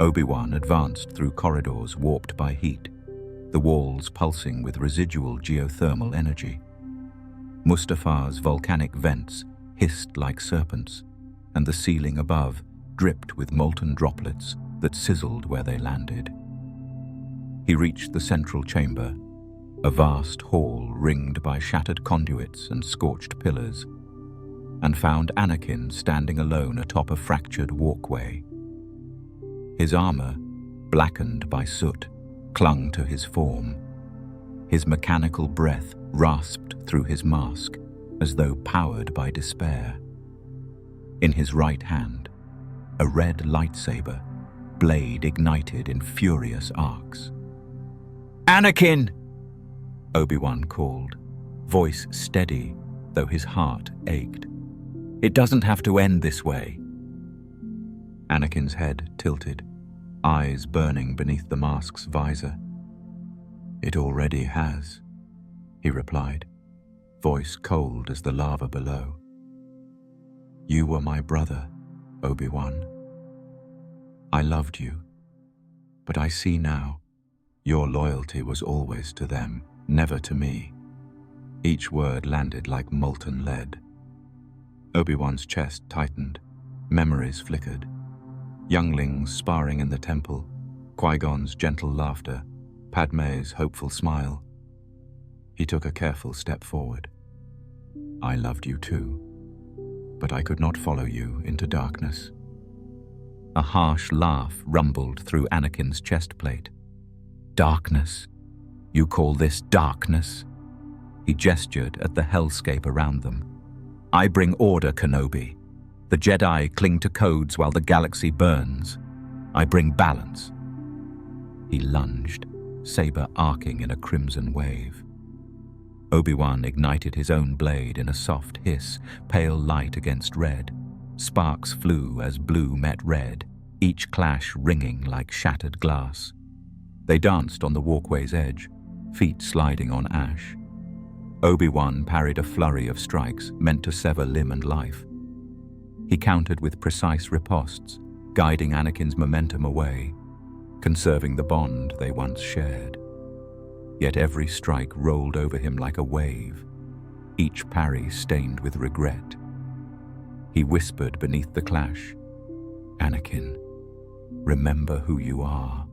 Obi-Wan advanced through corridors warped by heat, the walls pulsing with residual geothermal energy. Mustafar's volcanic vents hissed like serpents, and the ceiling above dripped with molten droplets that sizzled where they landed. He reached the central chamber, a vast hall ringed by shattered conduits and scorched pillars, and found Anakin standing alone atop a fractured walkway. His armor, blackened by soot, clung to his form. His mechanical breath rasped through his mask, as though powered by despair. In his right hand, a red lightsaber, blade ignited in furious arcs. "Anakin!" Obi-Wan called, voice steady, though his heart ached. "It doesn't have to end this way." Anakin's head tilted, eyes burning beneath the mask's visor. "It already has," he replied, voice cold as the lava below. "You were my brother, Obi-Wan. I loved you, but I see now, your loyalty was always to them, never to me." Each word landed like molten lead. Obi-Wan's chest tightened, memories flickered. Younglings sparring in the temple, Qui-Gon's gentle laughter, Padme's hopeful smile. He took a careful step forward. I loved you too, but I could not follow you into darkness. A harsh laugh rumbled through Anakin's chest plate. Darkness? You call this darkness? He gestured at the hellscape around them. I bring order, Kenobi. The Jedi cling to codes while the galaxy burns. I bring balance. He lunged, saber arcing in a crimson wave. Obi-Wan ignited his own blade in a soft hiss, pale light against red. Sparks flew as blue met red, each clash ringing like shattered glass. They danced on the walkway's edge, feet sliding on ash. Obi-Wan parried a flurry of strikes meant to sever limb and life. He countered with precise ripostes, guiding Anakin's momentum away, conserving the bond they once shared. Yet every strike rolled over him like a wave, each parry stained with regret. He whispered beneath the clash, "Anakin, remember who you are."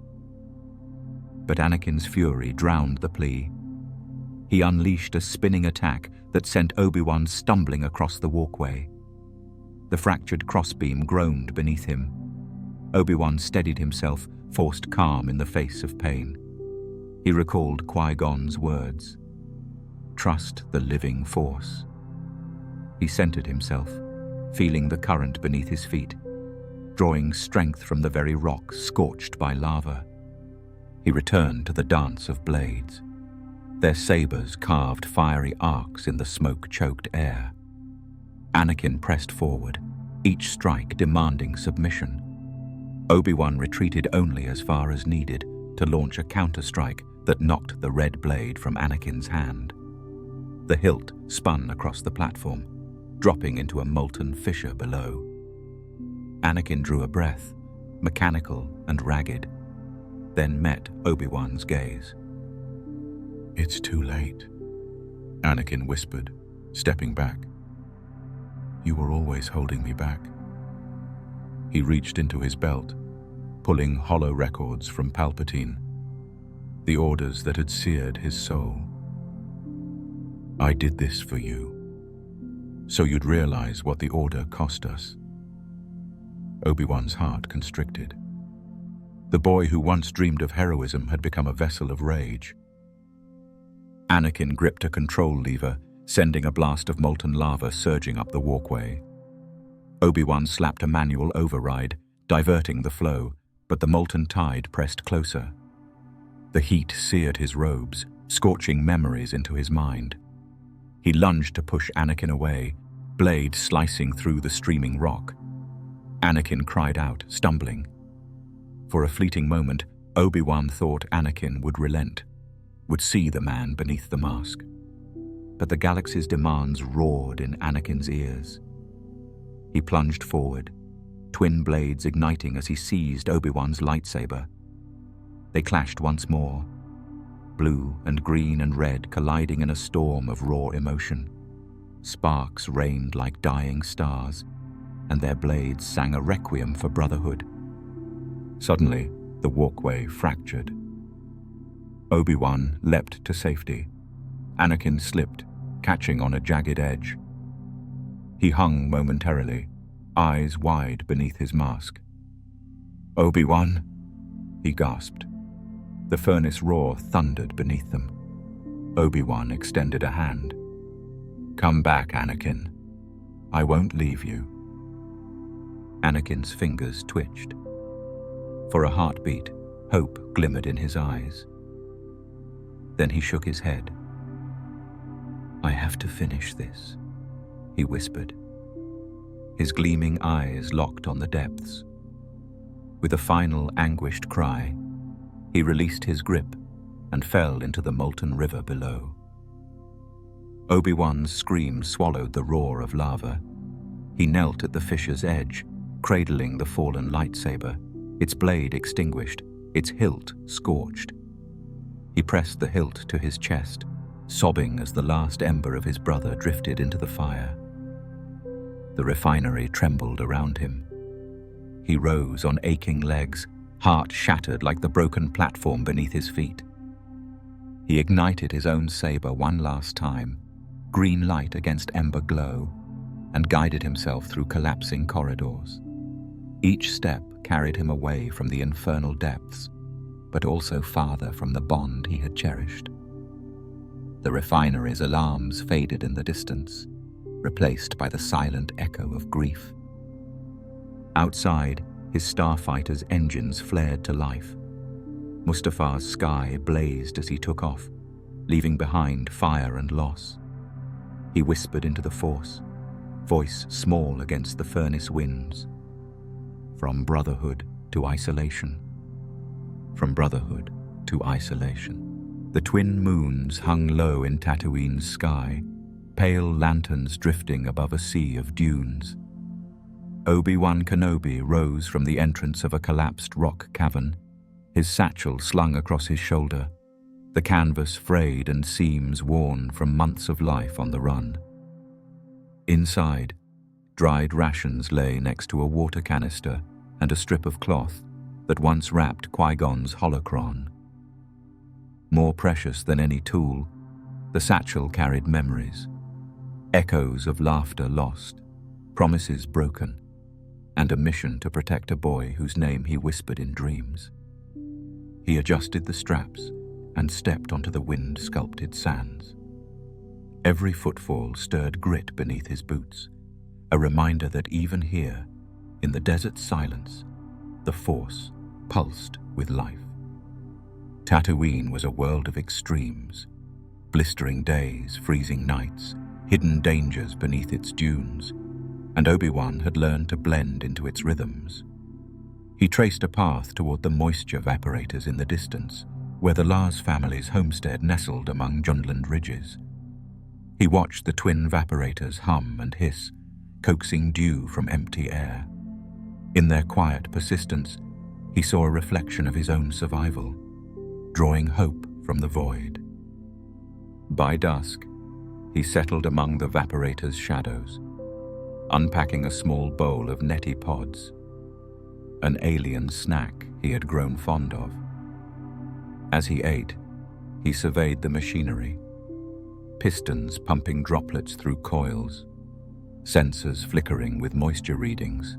But Anakin's fury drowned the plea. He unleashed a spinning attack that sent Obi-Wan stumbling across the walkway. The fractured crossbeam groaned beneath him. Obi-Wan steadied himself, forced calm in the face of pain. He recalled Qui-Gon's words, "Trust the living force." He centered himself, feeling the current beneath his feet, drawing strength from the very rock scorched by lava. He returned to the dance of blades. Their sabers carved fiery arcs in the smoke-choked air. Anakin pressed forward, each strike demanding submission. Obi-Wan retreated only as far as needed to launch a counter-strike that knocked the red blade from Anakin's hand. The hilt spun across the platform, dropping into a molten fissure below. Anakin drew a breath, mechanical and ragged, then met Obi-Wan's gaze. "It's too late," Anakin whispered, stepping back. "You were always holding me back." He reached into his belt, pulling hollow records from Palpatine, the orders that had seared his soul. "I did this for you, so you'd realize what the order cost us." Obi-Wan's heart constricted. The boy who once dreamed of heroism had become a vessel of rage. Anakin gripped a control lever, sending a blast of molten lava surging up the walkway. Obi-Wan slapped a manual override, diverting the flow, but the molten tide pressed closer. The heat seared his robes, scorching memories into his mind. He lunged to push Anakin away, blade slicing through the streaming rock. Anakin cried out, stumbling. For a fleeting moment, Obi-Wan thought Anakin would relent, would see the man beneath the mask. But the galaxy's demands roared in Anakin's ears. He plunged forward, twin blades igniting as he seized Obi-Wan's lightsaber. They clashed once more, blue and green and red colliding in a storm of raw emotion. Sparks rained like dying stars, and their blades sang a requiem for Brotherhood. Suddenly, the walkway fractured. Obi-Wan leapt to safety. Anakin slipped, catching on a jagged edge. He hung momentarily, eyes wide beneath his mask. "Obi-Wan," he gasped. The furnace roar thundered beneath them. Obi-Wan extended a hand. "Come back, Anakin. I won't leave you." Anakin's fingers twitched. For a heartbeat, hope glimmered in his eyes. Then he shook his head. "I have to finish this," he whispered. His gleaming eyes locked on the depths. With a final anguished cry, he released his grip and fell into the molten river below. Obi-Wan's scream swallowed the roar of lava. He knelt at the fissure's edge, cradling the fallen lightsaber, its blade extinguished, its hilt scorched. He pressed the hilt to his chest, sobbing as the last ember of his brother drifted into the fire. The refinery trembled around him. He rose on aching legs, heart shattered like the broken platform beneath his feet. He ignited his own saber one last time, green light against ember glow, and guided himself through collapsing corridors. Each step carried him away from the infernal depths, but also farther from the bond he had cherished. The refinery's alarms faded in the distance, replaced by the silent echo of grief. Outside, his starfighter's engines flared to life. Mustafar's sky blazed as he took off, leaving behind fire and loss. He whispered into the Force, voice small against the furnace winds. From Brotherhood to isolation. From Brotherhood to isolation. The twin moons hung low in Tatooine's sky, pale lanterns drifting above a sea of dunes. Obi-Wan Kenobi rose from the entrance of a collapsed rock cavern, his satchel slung across his shoulder, the canvas frayed and seams worn from months of life on the run. Inside, dried rations lay next to a water canister and a strip of cloth that once wrapped Qui-Gon's holocron. More precious than any tool, the satchel carried memories, echoes of laughter lost, promises broken, and a mission to protect a boy whose name he whispered in dreams. He adjusted the straps and stepped onto the wind-sculpted sands. Every footfall stirred grit beneath his boots, a reminder that even here, in the desert silence, the Force pulsed with life. Tatooine was a world of extremes, blistering days, freezing nights, hidden dangers beneath its dunes, and Obi-Wan had learned to blend into its rhythms. He traced a path toward the moisture vaporators in the distance, where the Lars family's homestead nestled among Jundland ridges. He watched the twin vaporators hum and hiss, coaxing dew from empty air. In their quiet persistence, he saw a reflection of his own survival, drawing hope from the void. By dusk, he settled among the vaporators' shadows, unpacking a small bowl of neti pods, an alien snack he had grown fond of. As he ate, he surveyed the machinery, pistons pumping droplets through coils, sensors flickering with moisture readings.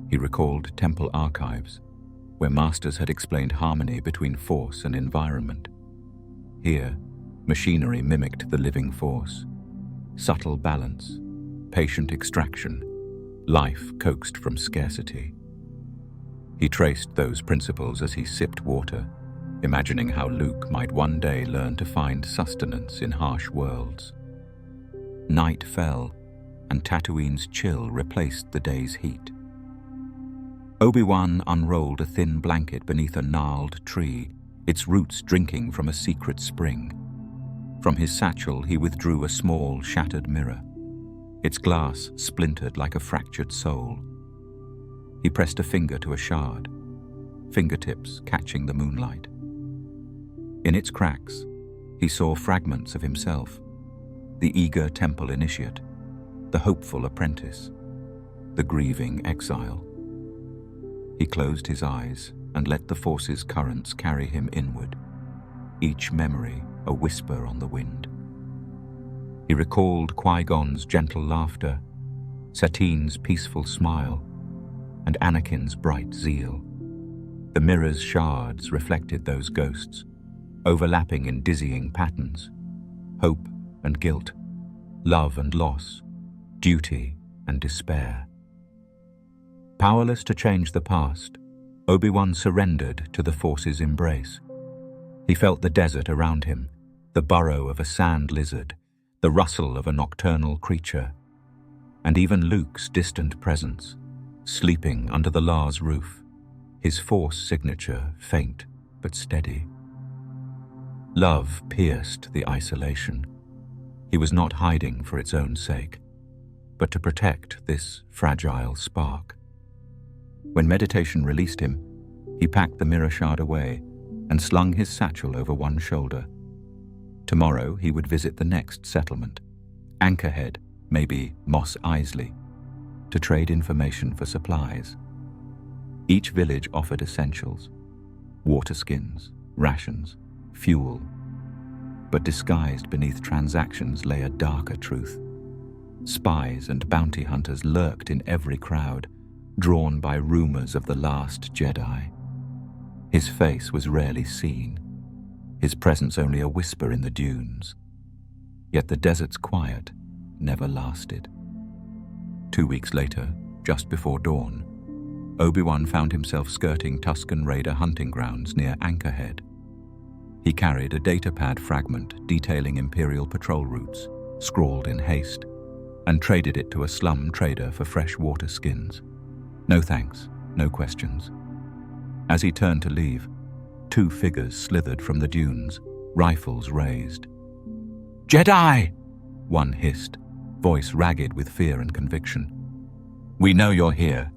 He recalled temple archives, where masters had explained harmony between force and environment. Here, machinery mimicked the living force, subtle balance, patient extraction, life coaxed from scarcity. He traced those principles as he sipped water, imagining how Luke might one day learn to find sustenance in harsh worlds. Night fell, and Tatooine's chill replaced the day's heat. Obi-Wan unrolled a thin blanket beneath a gnarled tree, its roots drinking from a secret spring. From his satchel he withdrew a small, shattered mirror, its glass splintered like a fractured soul. He pressed a finger to a shard, fingertips catching the moonlight. In its cracks, he saw fragments of himself, the eager temple initiate, the hopeful apprentice, the grieving exile. He closed his eyes and let the Force's currents carry him inward, each memory a whisper on the wind. He recalled Qui-Gon's gentle laughter, Satine's peaceful smile, and Anakin's bright zeal. The mirror's shards reflected those ghosts, overlapping in dizzying patterns: hope and guilt, love and loss, duty and despair. Powerless to change the past, Obi-Wan surrendered to the Force's embrace. He felt the desert around him, the burrow of a sand lizard, the rustle of a nocturnal creature, and even Luke's distant presence, sleeping under the Lars roof, his Force signature faint but steady. Love pierced the isolation. He was not hiding for its own sake, but to protect this fragile spark. When meditation released him, he packed the mirror shard away and slung his satchel over one shoulder. Tomorrow he would visit the next settlement, Anchorhead, maybe Mos Eisley, to trade information for supplies. Each village offered essentials: water skins, rations, fuel, But disguised beneath transactions lay a darker truth. Spies and bounty hunters lurked in every crowd, drawn by rumors of the last Jedi. His face was rarely seen, his presence only a whisper in the dunes. Yet the desert's quiet never lasted. 2 weeks later, just before dawn, Obi-Wan found himself skirting Tusken Raider hunting grounds near Anchorhead. He carried a datapad fragment detailing Imperial patrol routes, scrawled in haste, and traded it to a slum trader for fresh water skins. No thanks, no questions. As he turned to leave, 2 figures slithered from the dunes, rifles raised. "Jedi!" one hissed, voice ragged with fear and conviction. "We know you're here."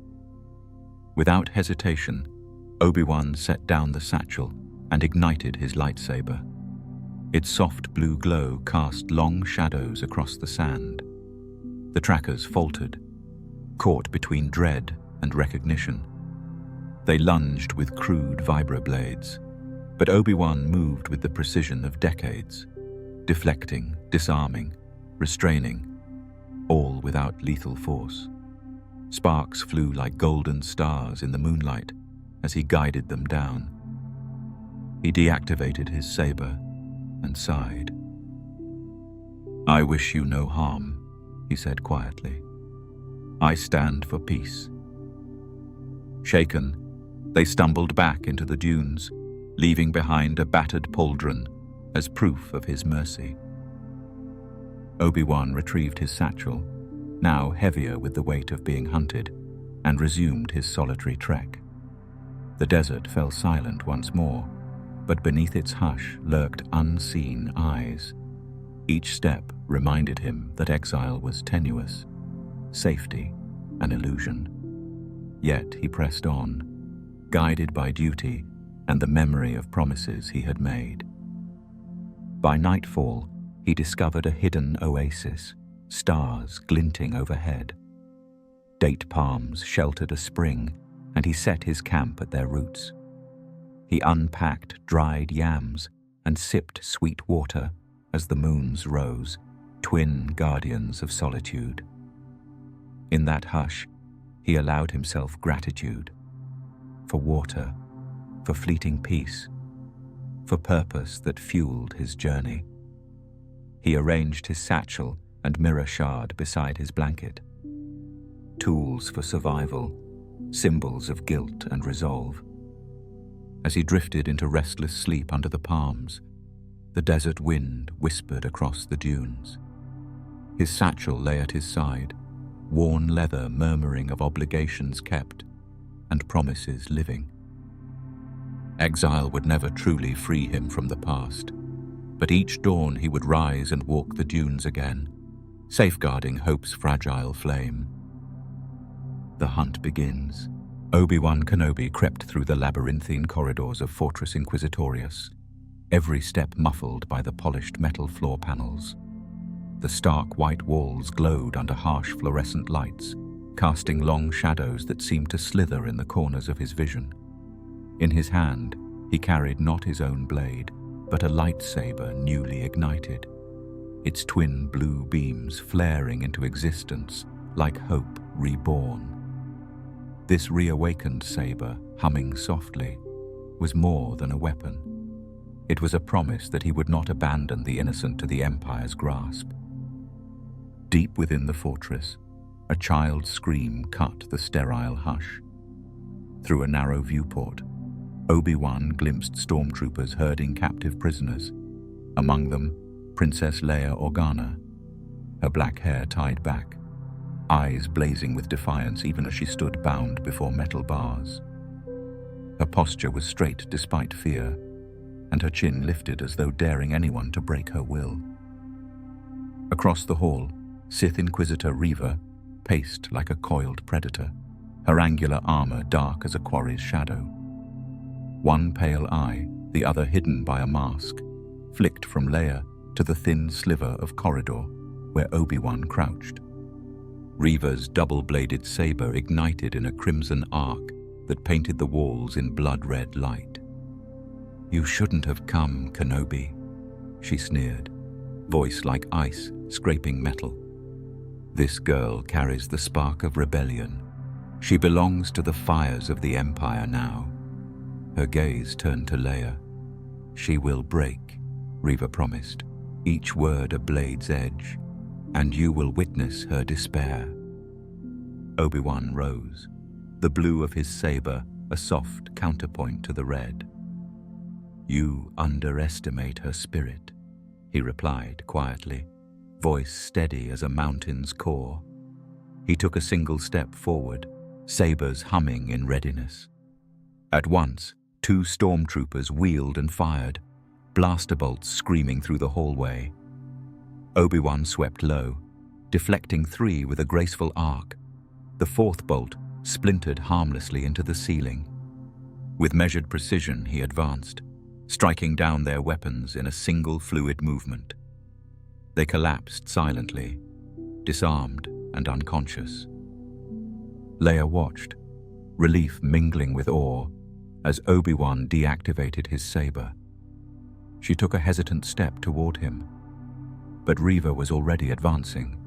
Without hesitation, Obi-Wan set down the satchel and ignited his lightsaber. Its soft blue glow cast long shadows across the sand. The trackers faltered, caught between dread and recognition. They lunged with crude vibroblades, but Obi-Wan moved with the precision of decades, deflecting, disarming, restraining, all without lethal force. Sparks flew like golden stars in the moonlight as he guided them down. He deactivated his saber and sighed. "I wish you no harm," he said quietly. "I stand for peace." Shaken, they stumbled back into the dunes, leaving behind a battered pauldron as proof of his mercy. Obi-Wan retrieved his satchel, now heavier with the weight of being hunted, and resumed his solitary trek. The desert fell silent once more, but beneath its hush lurked unseen eyes. Each step reminded him that exile was tenuous, safety an illusion. Yet he pressed on, guided by duty and the memory of promises he had made. By nightfall, he discovered a hidden oasis, stars glinting overhead. Date palms sheltered a spring, and he set his camp at their roots. He unpacked dried yams and sipped sweet water as the moons rose, twin guardians of solitude. In that hush, he allowed himself gratitude for water, for fleeting peace, for purpose that fueled his journey. He arranged his satchel and mirror shard beside his blanket. Tools for survival, symbols of guilt and resolve. As he drifted into restless sleep under the palms, the desert wind whispered across the dunes. His satchel lay at his side, worn leather murmuring of obligations kept and promises living. Exile would never truly free him from the past, but each dawn he would rise and walk the dunes again, safeguarding hope's fragile flame. The hunt begins. Obi-Wan Kenobi crept through the labyrinthine corridors of Fortress Inquisitorius, every step muffled by the polished metal floor panels. The stark white walls glowed under harsh fluorescent lights, casting long shadows that seemed to slither in the corners of his vision. In his hand, he carried not his own blade, but a lightsaber newly ignited, its twin blue beams flaring into existence like hope reborn. This reawakened saber, humming softly, was more than a weapon. It was a promise that he would not abandon the innocent to the Empire's grasp. Deep within the fortress, a child's scream cut the sterile hush. Through a narrow viewport, Obi-Wan glimpsed stormtroopers herding captive prisoners, among them Princess Leia Organa, her black hair tied back, eyes blazing with defiance even as she stood bound before metal bars. Her posture was straight despite fear, and her chin lifted as though daring anyone to break her will. Across the hall, Sith Inquisitor Reva paced like a coiled predator, her angular armor dark as a quarry's shadow. One pale eye, the other hidden by a mask, flicked from Leia to the thin sliver of corridor where Obi-Wan crouched. Reva's double-bladed saber ignited in a crimson arc that painted the walls in blood-red light. "You shouldn't have come, Kenobi," she sneered, voice like ice scraping metal. This girl carries the spark of rebellion. She belongs to the fires of the Empire now. Her gaze turned to Leia. She will break, Reva promised, each word a blade's edge, and you will witness her despair. Obi-Wan rose, the blue of his saber a soft counterpoint to the red. You underestimate her spirit, he replied quietly, voice steady as a mountain's core. He took a single step forward, sabers humming in readiness. At once, 2 stormtroopers wheeled and fired, blaster bolts screaming through the hallway. Obi-Wan swept low, deflecting 3 with a graceful arc. The 4th bolt splintered harmlessly into the ceiling. With measured precision, he advanced, striking down their weapons in a single fluid movement. They collapsed silently, disarmed and unconscious. Leia watched, relief mingling with awe, as Obi-Wan deactivated his saber. She took a hesitant step toward him, but Reva was already advancing,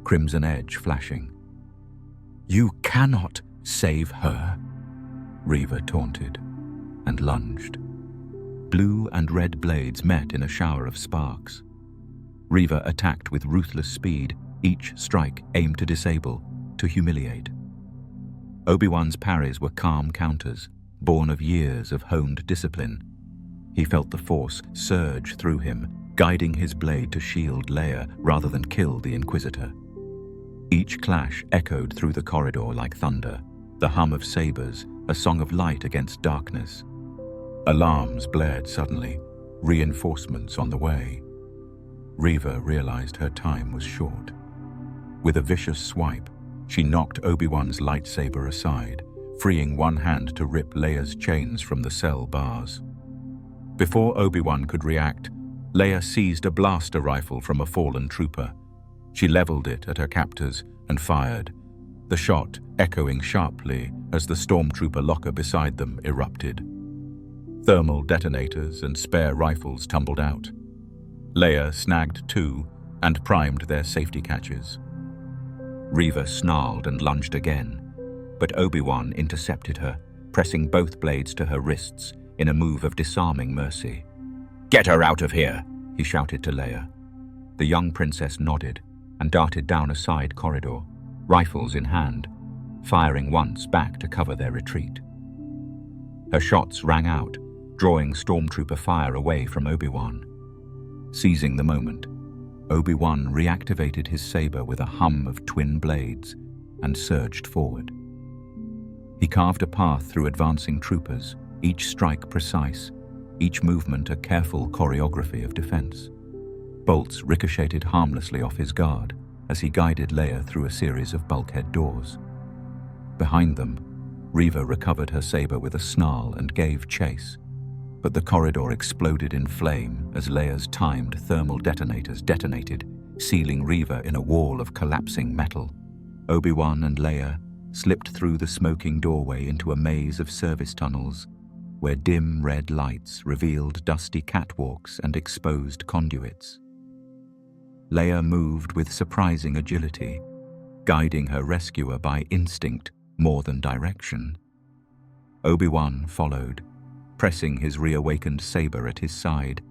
crimson edge flashing. You cannot save her, Reva taunted, and lunged. Blue and red blades met in a shower of sparks. Reva attacked with ruthless speed, each strike aimed to disable, to humiliate. Obi-Wan's parries were calm counters, born of years of honed discipline. He felt the Force surge through him, guiding his blade to shield Leia rather than kill the Inquisitor. Each clash echoed through the corridor like thunder, the hum of sabers, a song of light against darkness. Alarms blared suddenly, reinforcements on the way. Reva realized her time was short. With a vicious swipe, she knocked Obi-Wan's lightsaber aside, freeing one hand to rip Leia's chains from the cell bars. Before Obi-Wan could react, Leia seized a blaster rifle from a fallen trooper. She leveled it at her captors and fired, the shot echoing sharply as the stormtrooper locker beside them erupted. Thermal detonators and spare rifles tumbled out. Leia snagged 2 and primed their safety catches. Reva snarled and lunged again, but Obi-Wan intercepted her, pressing both blades to her wrists in a move of disarming mercy. "Get her out of here!" he shouted to Leia. The young princess nodded and darted down a side corridor, rifles in hand, firing once back to cover their retreat. Her shots rang out, drawing stormtrooper fire away from Obi-Wan. Seizing the moment, Obi-Wan reactivated his saber with a hum of twin blades and surged forward. He carved a path through advancing troopers, each strike precise, each movement a careful choreography of defense. Bolts ricocheted harmlessly off his guard as he guided Leia through a series of bulkhead doors. Behind them, Reva recovered her saber with a snarl and gave chase, but the corridor exploded in flame as Leia's timed thermal detonators detonated, sealing Reva in a wall of collapsing metal. Obi-Wan and Leia slipped through the smoking doorway into a maze of service tunnels where dim red lights revealed dusty catwalks and exposed conduits. Leia moved with surprising agility, guiding her rescuer by instinct more than direction. Obi-Wan followed, pressing his reawakened saber at his side,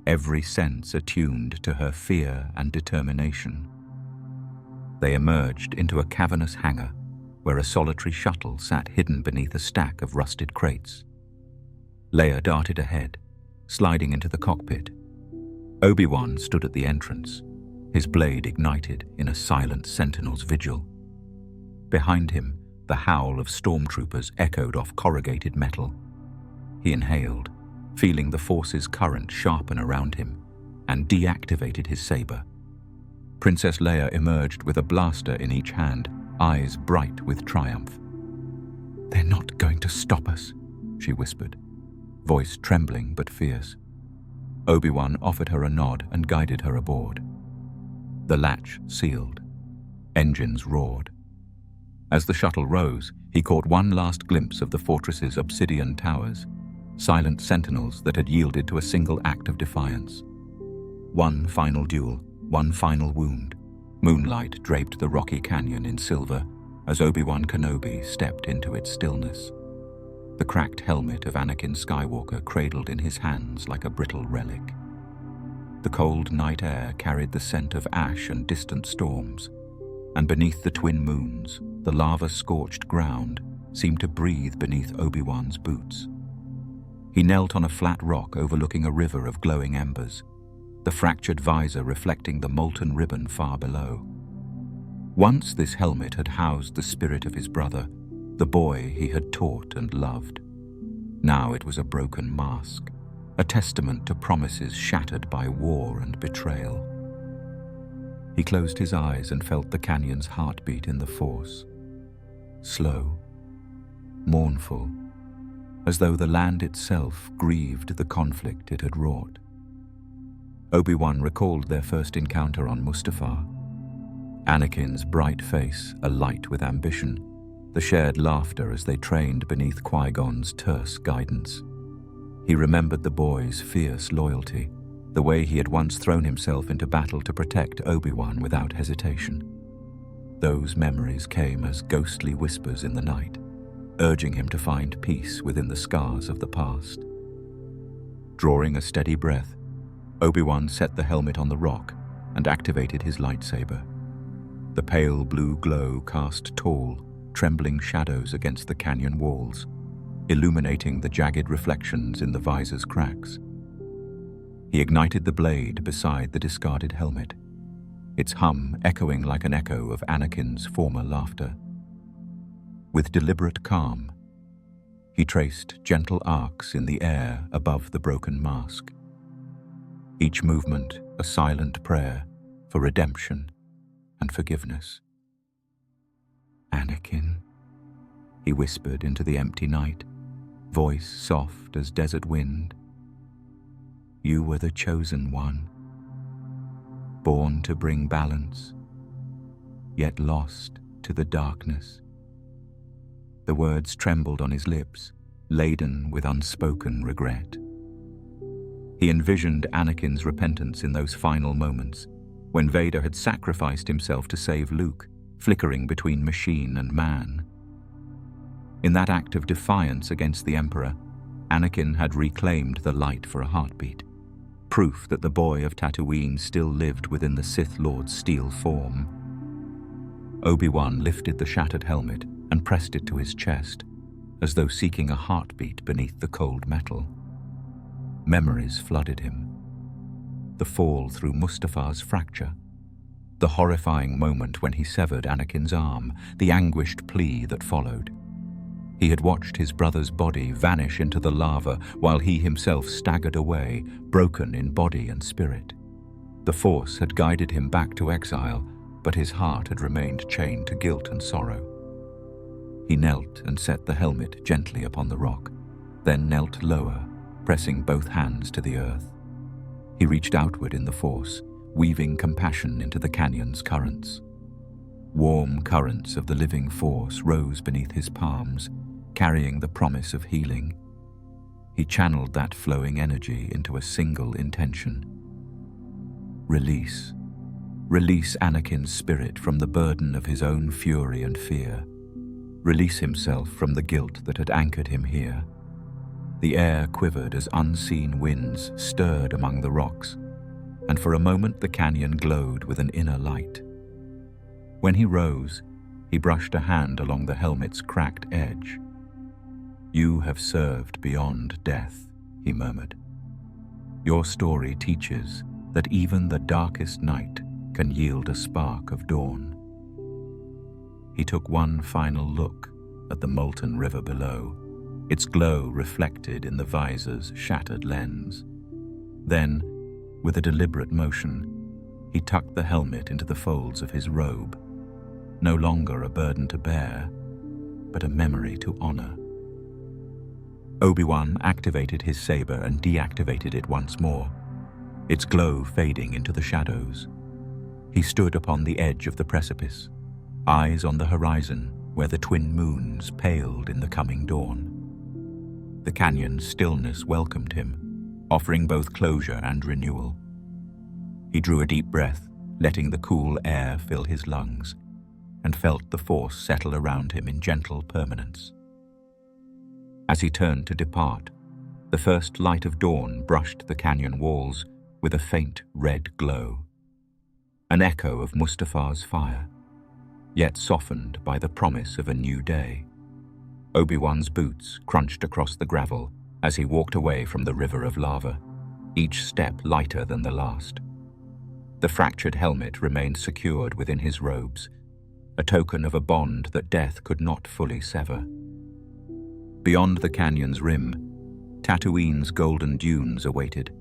every sense attuned to her fear and determination. They emerged into a cavernous hangar where a solitary shuttle sat hidden beneath a stack of rusted crates. Leia darted ahead, sliding into the cockpit. Obi-Wan stood at the entrance, his blade ignited in a silent sentinel's vigil. Behind him, the howl of stormtroopers echoed off corrugated metal. He inhaled, feeling the Force's current sharpen around him, and deactivated his saber. Princess Leia emerged with a blaster in each hand, eyes bright with triumph. "They're not going to stop us," she whispered, voice trembling but fierce. Obi-Wan offered her a nod and guided her aboard. The latch sealed. Engines roared. As the shuttle rose, he caught one last glimpse of the fortress's obsidian towers, silent sentinels that had yielded to a single act of defiance. One final duel, one final wound. Moonlight draped the rocky canyon in silver as Obi-Wan Kenobi stepped into its stillness. The cracked helmet of Anakin Skywalker cradled in his hands like a brittle relic. The cold night air carried the scent of ash and distant storms, and beneath the twin moons, the lava-scorched ground seemed to breathe beneath Obi-Wan's boots. He knelt on a flat rock overlooking a river of glowing embers, the fractured visor reflecting the molten ribbon far below. Once this helmet had housed the spirit of his brother, the boy he had taught and loved. Now it was a broken mask, a testament to promises shattered by war and betrayal. He closed his eyes and felt the canyon's heartbeat in the Force. Slow, mournful, as though the land itself grieved the conflict it had wrought. Obi-Wan recalled their first encounter on Mustafar. Anakin's bright face alight with ambition, the shared laughter as they trained beneath Qui-Gon's terse guidance. He remembered the boy's fierce loyalty, the way he had once thrown himself into battle to protect Obi-Wan without hesitation. Those memories came as ghostly whispers in the night, urging him to find peace within the scars of the past. Drawing a steady breath, Obi-Wan set the helmet on the rock and activated his lightsaber. The pale blue glow cast tall, trembling shadows against the canyon walls, illuminating the jagged reflections in the visor's cracks. He ignited the blade beside the discarded helmet, its hum echoing like an echo of Anakin's former laughter. With deliberate calm, he traced gentle arcs in the air above the broken mask. Each movement a silent prayer for redemption and forgiveness. "Anakin," he whispered into the empty night, voice soft as desert wind. "You were the chosen one, born to bring balance, yet lost to the darkness." The words trembled on his lips, laden with unspoken regret. He envisioned Anakin's repentance in those final moments, when Vader had sacrificed himself to save Luke, flickering between machine and man. In that act of defiance against the Emperor, Anakin had reclaimed the light for a heartbeat, proof that the boy of Tatooine still lived within the Sith Lord's steel form. Obi-Wan lifted the shattered helmet and pressed it to his chest, as though seeking a heartbeat beneath the cold metal. Memories flooded him. The fall through Mustafar's fracture, the horrifying moment when he severed Anakin's arm, the anguished plea that followed. He had watched his brother's body vanish into the lava while he himself staggered away, broken in body and spirit. The Force had guided him back to exile, but his heart had remained chained to guilt and sorrow. He knelt and set the helmet gently upon the rock, then knelt lower, pressing both hands to the earth. He reached outward in the Force, weaving compassion into the canyon's currents. Warm currents of the living Force rose beneath his palms, carrying the promise of healing. He channeled that flowing energy into a single intention. Release. Release Anakin's spirit from the burden of his own fury and fear. Release himself from the guilt that had anchored him here. The air quivered as unseen winds stirred among the rocks, and for a moment the canyon glowed with an inner light. When he rose, he brushed a hand along the helmet's cracked edge. "You have served beyond death," he murmured. "Your story teaches that even the darkest night can yield a spark of dawn." He took one final look at the molten river below, its glow reflected in the visor's shattered lens. Then, with a deliberate motion, he tucked the helmet into the folds of his robe, no longer a burden to bear, but a memory to honor. Obi-Wan activated his saber and deactivated it once more, its glow fading into the shadows. He stood upon the edge of the precipice, eyes on the horizon where the twin moons paled in the coming dawn. The canyon's stillness welcomed him, offering both closure and renewal. He drew a deep breath, letting the cool air fill his lungs, and felt the force settle around him in gentle permanence. As he turned to depart, the first light of dawn brushed the canyon walls with a faint red glow, an echo of Mustafar's fire, yet softened by the promise of a new day. Obi-Wan's boots crunched across the gravel as he walked away from the river of lava, each step lighter than the last. The fractured helmet remained secured within his robes, a token of a bond that death could not fully sever. Beyond the canyon's rim, Tatooine's golden dunes awaited,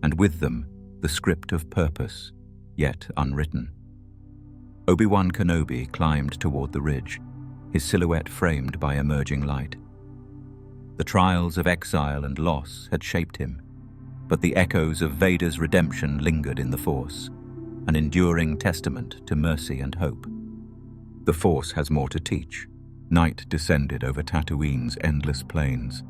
and with them the script of purpose, yet unwritten. Obi-Wan Kenobi climbed toward the ridge, his silhouette framed by emerging light. The trials of exile and loss had shaped him, but the echoes of Vader's redemption lingered in the Force, an enduring testament to mercy and hope. The Force has more to teach. Night descended over Tatooine's endless plains,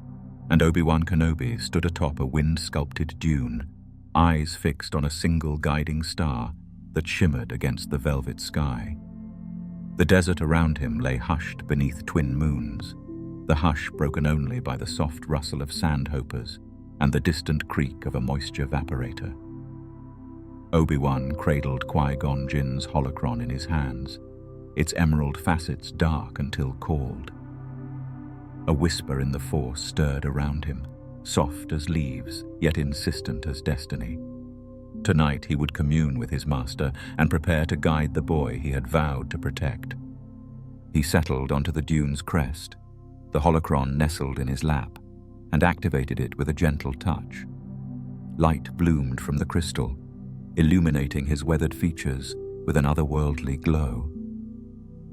and Obi-Wan Kenobi stood atop a wind-sculpted dune, eyes fixed on a single guiding star that shimmered against the velvet sky. The desert around him lay hushed beneath twin moons, the hush broken only by the soft rustle of sandhopers and the distant creak of a moisture evaporator. Obi-Wan cradled Qui-Gon Jinn's holocron in his hands, its emerald facets dark until called. A whisper in the Force stirred around him, soft as leaves, yet insistent as destiny. Tonight he would commune with his master and prepare to guide the boy he had vowed to protect. He settled onto the dune's crest, the holocron nestled in his lap, and activated it with a gentle touch. Light bloomed from the crystal, illuminating his weathered features with an otherworldly glow.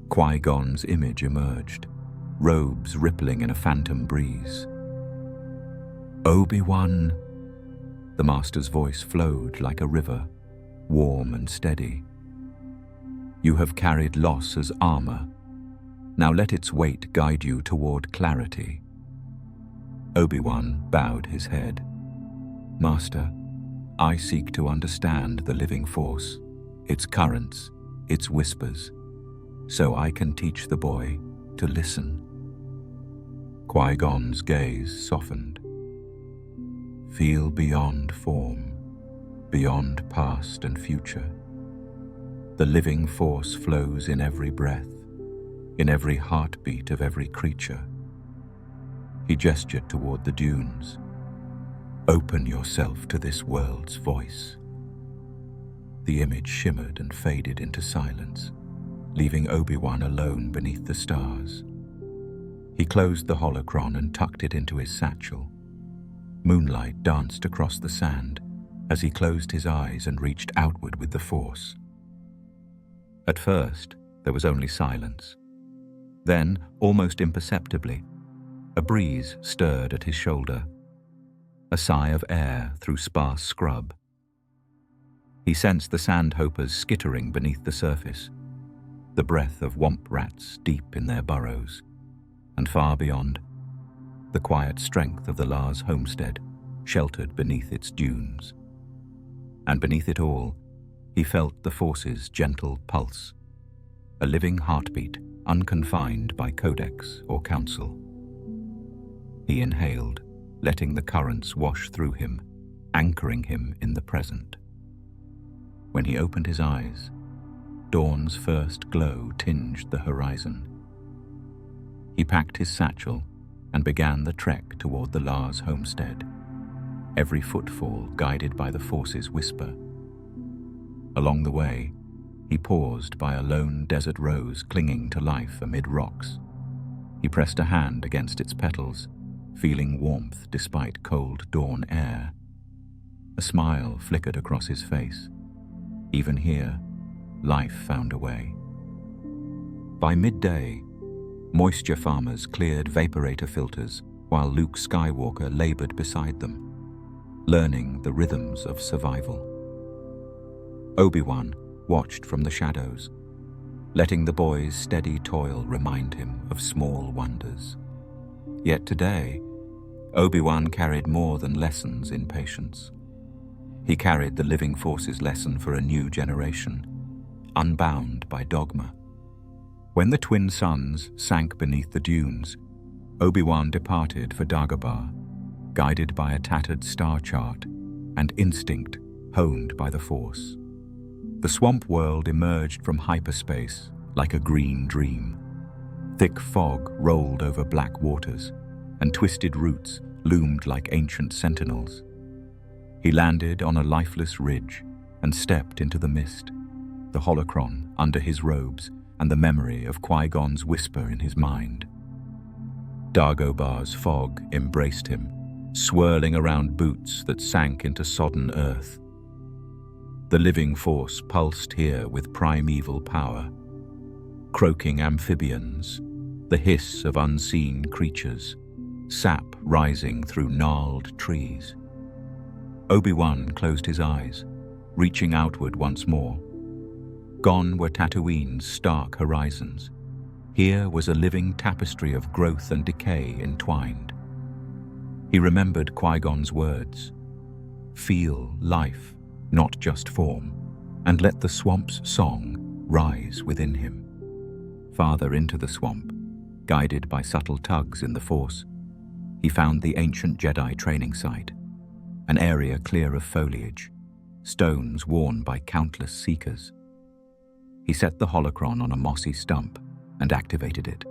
Qui-Gon's image emerged, robes rippling in a phantom breeze. "Obi-Wan," the master's voice flowed like a river, warm and steady. "You have carried loss as armor. Now let its weight guide you toward clarity." Obi-Wan bowed his head. "Master, I seek to understand the living Force, its currents, its whispers, so I can teach the boy to listen." Qui-Gon's gaze softened. "Feel beyond form, beyond past and future. The living Force flows in every breath, in every heartbeat of every creature." He gestured toward the dunes. "Open yourself to this world's voice." The image shimmered and faded into silence, leaving Obi-Wan alone beneath the stars. He closed the holocron and tucked it into his satchel. Moonlight danced across the sand as he closed his eyes and reached outward with the Force. At first, there was only silence. Then, almost imperceptibly, a breeze stirred at his shoulder, a sigh of air through sparse scrub. He sensed the sandhopers skittering beneath the surface, the breath of womp rats deep in their burrows, and far beyond, the quiet strength of the Lars homestead sheltered beneath its dunes. And beneath it all, he felt the Force's gentle pulse, a living heartbeat unconfined by codex or council. He inhaled, letting the currents wash through him, anchoring him in the present. When he opened his eyes, dawn's first glow tinged the horizon. He packed his satchel and began the trek toward the Lars homestead, every footfall guided by the Force's whisper. Along the way, he paused by a lone desert rose clinging to life amid rocks. He pressed a hand against its petals, feeling warmth despite cold dawn air. A smile flickered across his face. Even here, life found a way. By midday, moisture farmers cleared vaporator filters while Luke Skywalker labored beside them, learning the rhythms of survival. Obi-Wan watched from the shadows, letting the boy's steady toil remind him of small wonders. Yet today, Obi-Wan carried more than lessons in patience. He carried the living force's lesson for a new generation, unbound by dogma. When the twin suns sank beneath the dunes, Obi-Wan departed for Dagobah, guided by a tattered star chart and instinct honed by the Force. The swamp world emerged from hyperspace like a green dream. Thick fog rolled over black waters, and twisted roots loomed like ancient sentinels. He landed on a lifeless ridge and stepped into the mist, the holocron under his robes and the memory of Qui-Gon's whisper in his mind. Dagobah's fog embraced him, swirling around boots that sank into sodden earth. The living force pulsed here with primeval power. Croaking amphibians, the hiss of unseen creatures, sap rising through gnarled trees. Obi-Wan closed his eyes, reaching outward once more. Gone were Tatooine's stark horizons. Here was a living tapestry of growth and decay entwined. He remembered Qui-Gon's words. Feel life, not just form, and let the swamp's song rise within him. Farther into the swamp, guided by subtle tugs in the Force, he found the ancient Jedi training site, an area clear of foliage, stones worn by countless seekers. He set the holocron on a mossy stump and activated it.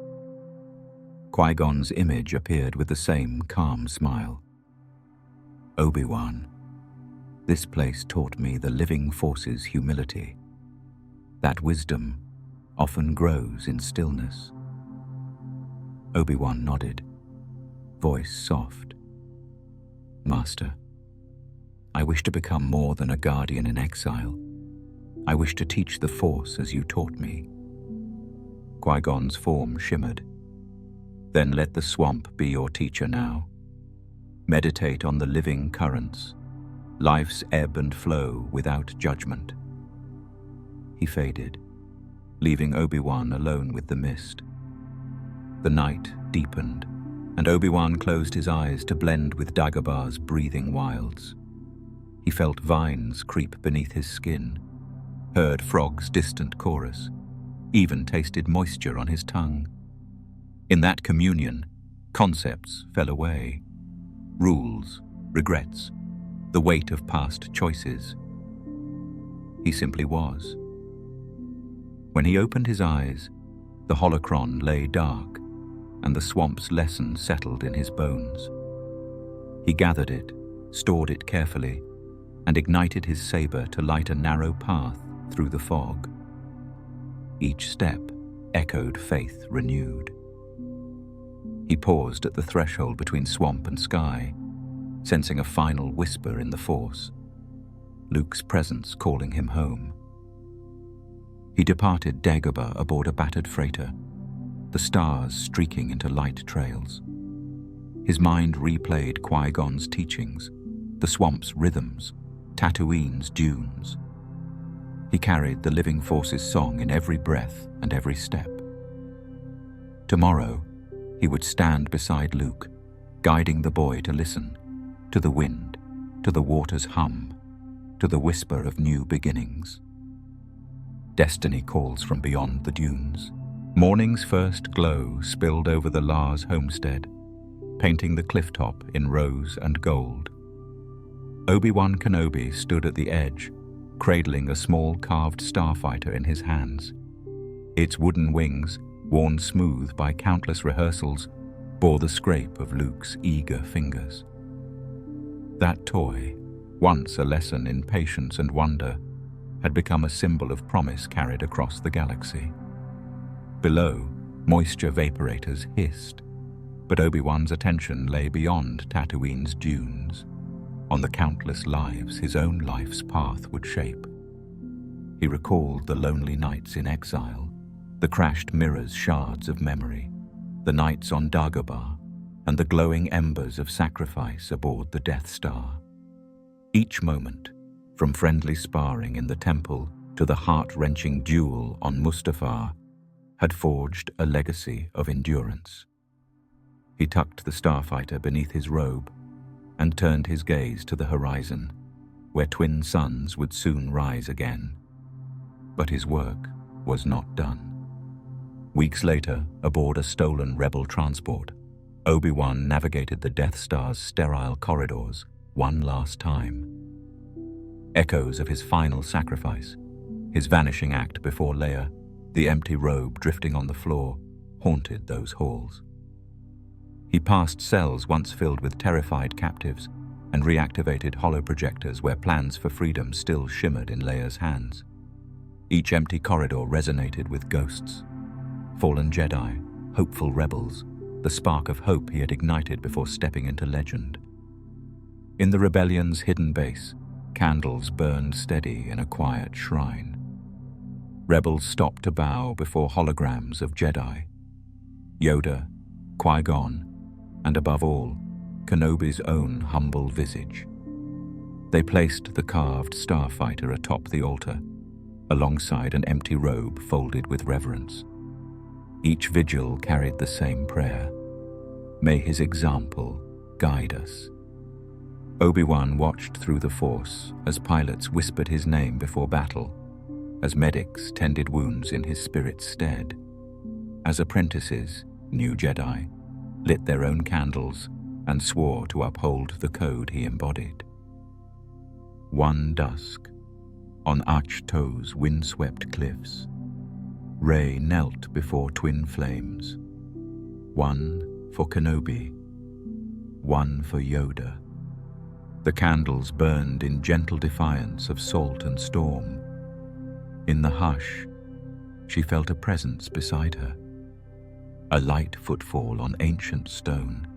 Qui-Gon's image appeared with the same calm smile. Obi-Wan, this place taught me the living force's humility. That wisdom often grows in stillness. Obi-Wan nodded, voice soft. Master, I wish to become more than a guardian in exile. I wish to teach the Force as you taught me. Qui-Gon's form shimmered. Then let the swamp be your teacher now. Meditate on the living currents, life's ebb and flow without judgment. He faded, leaving Obi-Wan alone with the mist. The night deepened, and Obi-Wan closed his eyes to blend with Dagobah's breathing wilds. He felt vines creep beneath his skin, heard frogs' distant chorus, even tasted moisture on his tongue. In that communion, concepts fell away. Rules, regrets, the weight of past choices. He simply was. When he opened his eyes, the holocron lay dark, and the swamp's lesson settled in his bones. He gathered it, stored it carefully, and ignited his saber to light a narrow path through the fog. Each step echoed faith renewed. He paused at the threshold between swamp and sky, sensing a final whisper in the Force, Luke's presence calling him home. He departed Dagobah aboard a battered freighter, the stars streaking into light trails. His mind replayed Qui-Gon's teachings, the swamp's rhythms, Tatooine's dunes. He carried the living force's song in every breath and every step. Tomorrow, he would stand beside Luke, guiding the boy to listen, to the wind, to the water's hum, to the whisper of new beginnings. Destiny calls from beyond the dunes. Morning's first glow spilled over the Lars homestead, painting the clifftop in rose and gold. Obi-Wan Kenobi stood at the edge, cradling a small carved starfighter in his hands. Its wooden wings, worn smooth by countless rehearsals, bore the scrape of Luke's eager fingers. That toy, once a lesson in patience and wonder, had become a symbol of promise carried across the galaxy. Below, moisture vaporators hissed, but Obi-Wan's attention lay beyond Tatooine's dunes, on the countless lives his own life's path would shape. He recalled the lonely nights in exile, the crashed mirrors shards of memory, the nights on Dagobah, and the glowing embers of sacrifice aboard the Death Star. Each moment, from friendly sparring in the temple to the heart-wrenching duel on Mustafar, had forged a legacy of endurance. He tucked the starfighter beneath his robe and turned his gaze to the horizon. where twin suns would soon rise again. But his work was not done. Weeks later, aboard a stolen rebel transport, Obi-Wan navigated the Death Star's sterile corridors one last time. Echoes of his final sacrifice, his vanishing act before Leia, the empty robe drifting on the floor, haunted those halls. He passed cells once filled with terrified captives and reactivated holoprojectors where plans for freedom still shimmered in Leia's hands. Each empty corridor resonated with ghosts. Fallen Jedi, hopeful rebels, the spark of hope he had ignited before stepping into legend. In the rebellion's hidden base, candles burned steady in a quiet shrine. Rebels stopped to bow before holograms of Jedi. Yoda, Qui-Gon, and above all, Kenobi's own humble visage. They placed the carved starfighter atop the altar, alongside an empty robe folded with reverence. Each vigil carried the same prayer. May his example guide us. Obi-Wan watched through the Force as pilots whispered his name before battle, as medics tended wounds in his spirit's stead, as apprentices, new Jedi, lit their own candles and swore to uphold the code he embodied. One dusk, on Ahch-To's windswept cliffs, Rey knelt before twin flames, one for Kenobi, one for Yoda. The candles burned in gentle defiance of salt and storm. In the hush, she felt a presence beside her, a light footfall on ancient stone,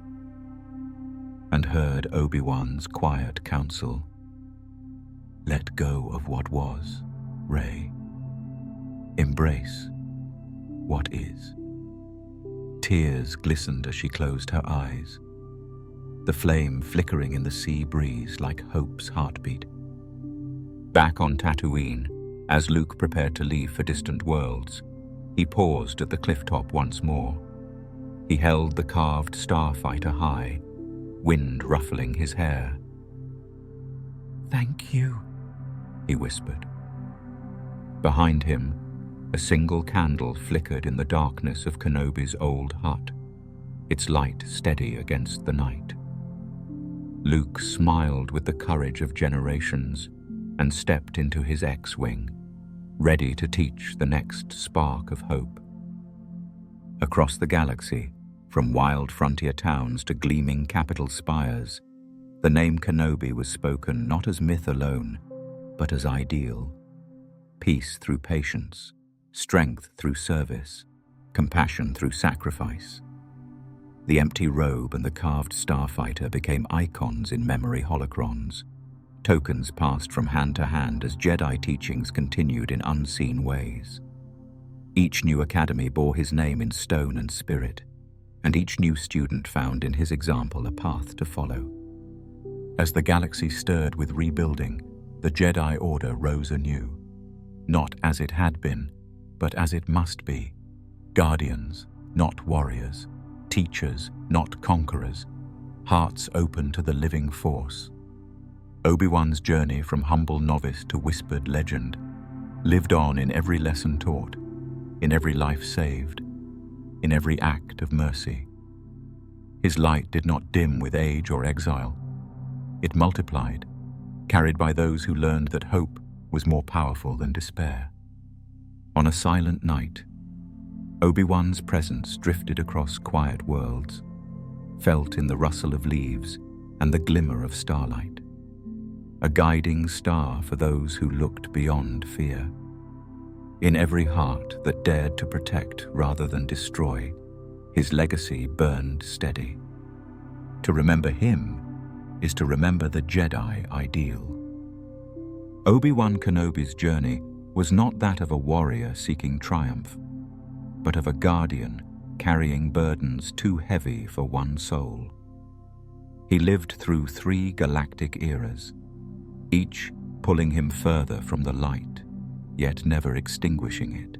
and heard Obi-Wan's quiet counsel. Let go of what was, Rey. Embrace what is. Tears glistened as she closed her eyes, the flame flickering in the sea breeze like hope's heartbeat. Back on Tatooine, as Luke prepared to leave for distant worlds, he paused at the clifftop once more. He held the carved starfighter high, wind ruffling his hair. "Thank you," he whispered. Behind him, a single candle flickered in the darkness of Kenobi's old hut, its light steady against the night. Luke smiled with the courage of generations and stepped into his X-Wing, ready to teach the next spark of hope. Across the galaxy, from wild frontier towns to gleaming capital spires, the name Kenobi was spoken not as myth alone, but as ideal. Peace through patience, strength through service, compassion through sacrifice. The empty robe and the carved starfighter became icons in memory holocrons, tokens passed from hand to hand as Jedi teachings continued in unseen ways. Each new academy bore his name in stone and spirit, and each new student found in his example a path to follow. As the galaxy stirred with rebuilding, the Jedi Order rose anew, not as it had been, but as it must be. Guardians, not warriors, teachers, not conquerors, hearts open to the living force. Obi-Wan's journey from humble novice to whispered legend lived on in every lesson taught, in every life saved, in every act of mercy. His light did not dim with age or exile. It multiplied, carried by those who learned that hope was more powerful than despair. On a silent night, Obi-Wan's presence drifted across quiet worlds, felt in the rustle of leaves and the glimmer of starlight. A guiding star for those who looked beyond fear. In every heart that dared to protect rather than destroy, his legacy burned steady. To remember him is to remember the Jedi ideal. Obi-Wan Kenobi's journey was not that of a warrior seeking triumph, but of a guardian carrying burdens too heavy for one soul. He lived through 3 galactic eras, each pulling him further from the light, yet never extinguishing it.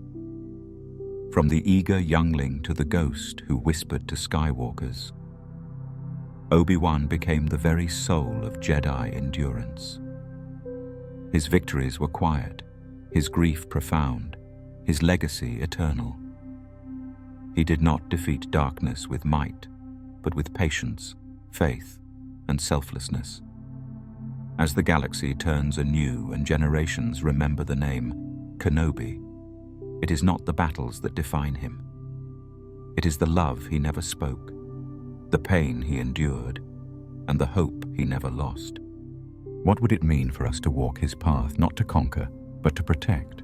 From the eager youngling to the ghost who whispered to Skywalkers, Obi-Wan became the very soul of Jedi endurance. His victories were quiet, his grief profound, his legacy eternal. He did not defeat darkness with might, but with patience, faith, and selflessness. As the galaxy turns anew and generations remember the name Kenobi, it is not the battles that define him. It is the love he never spoke, the pain he endured, and the hope he never lost. What would it mean for us to walk his path, not to conquer, but to protect?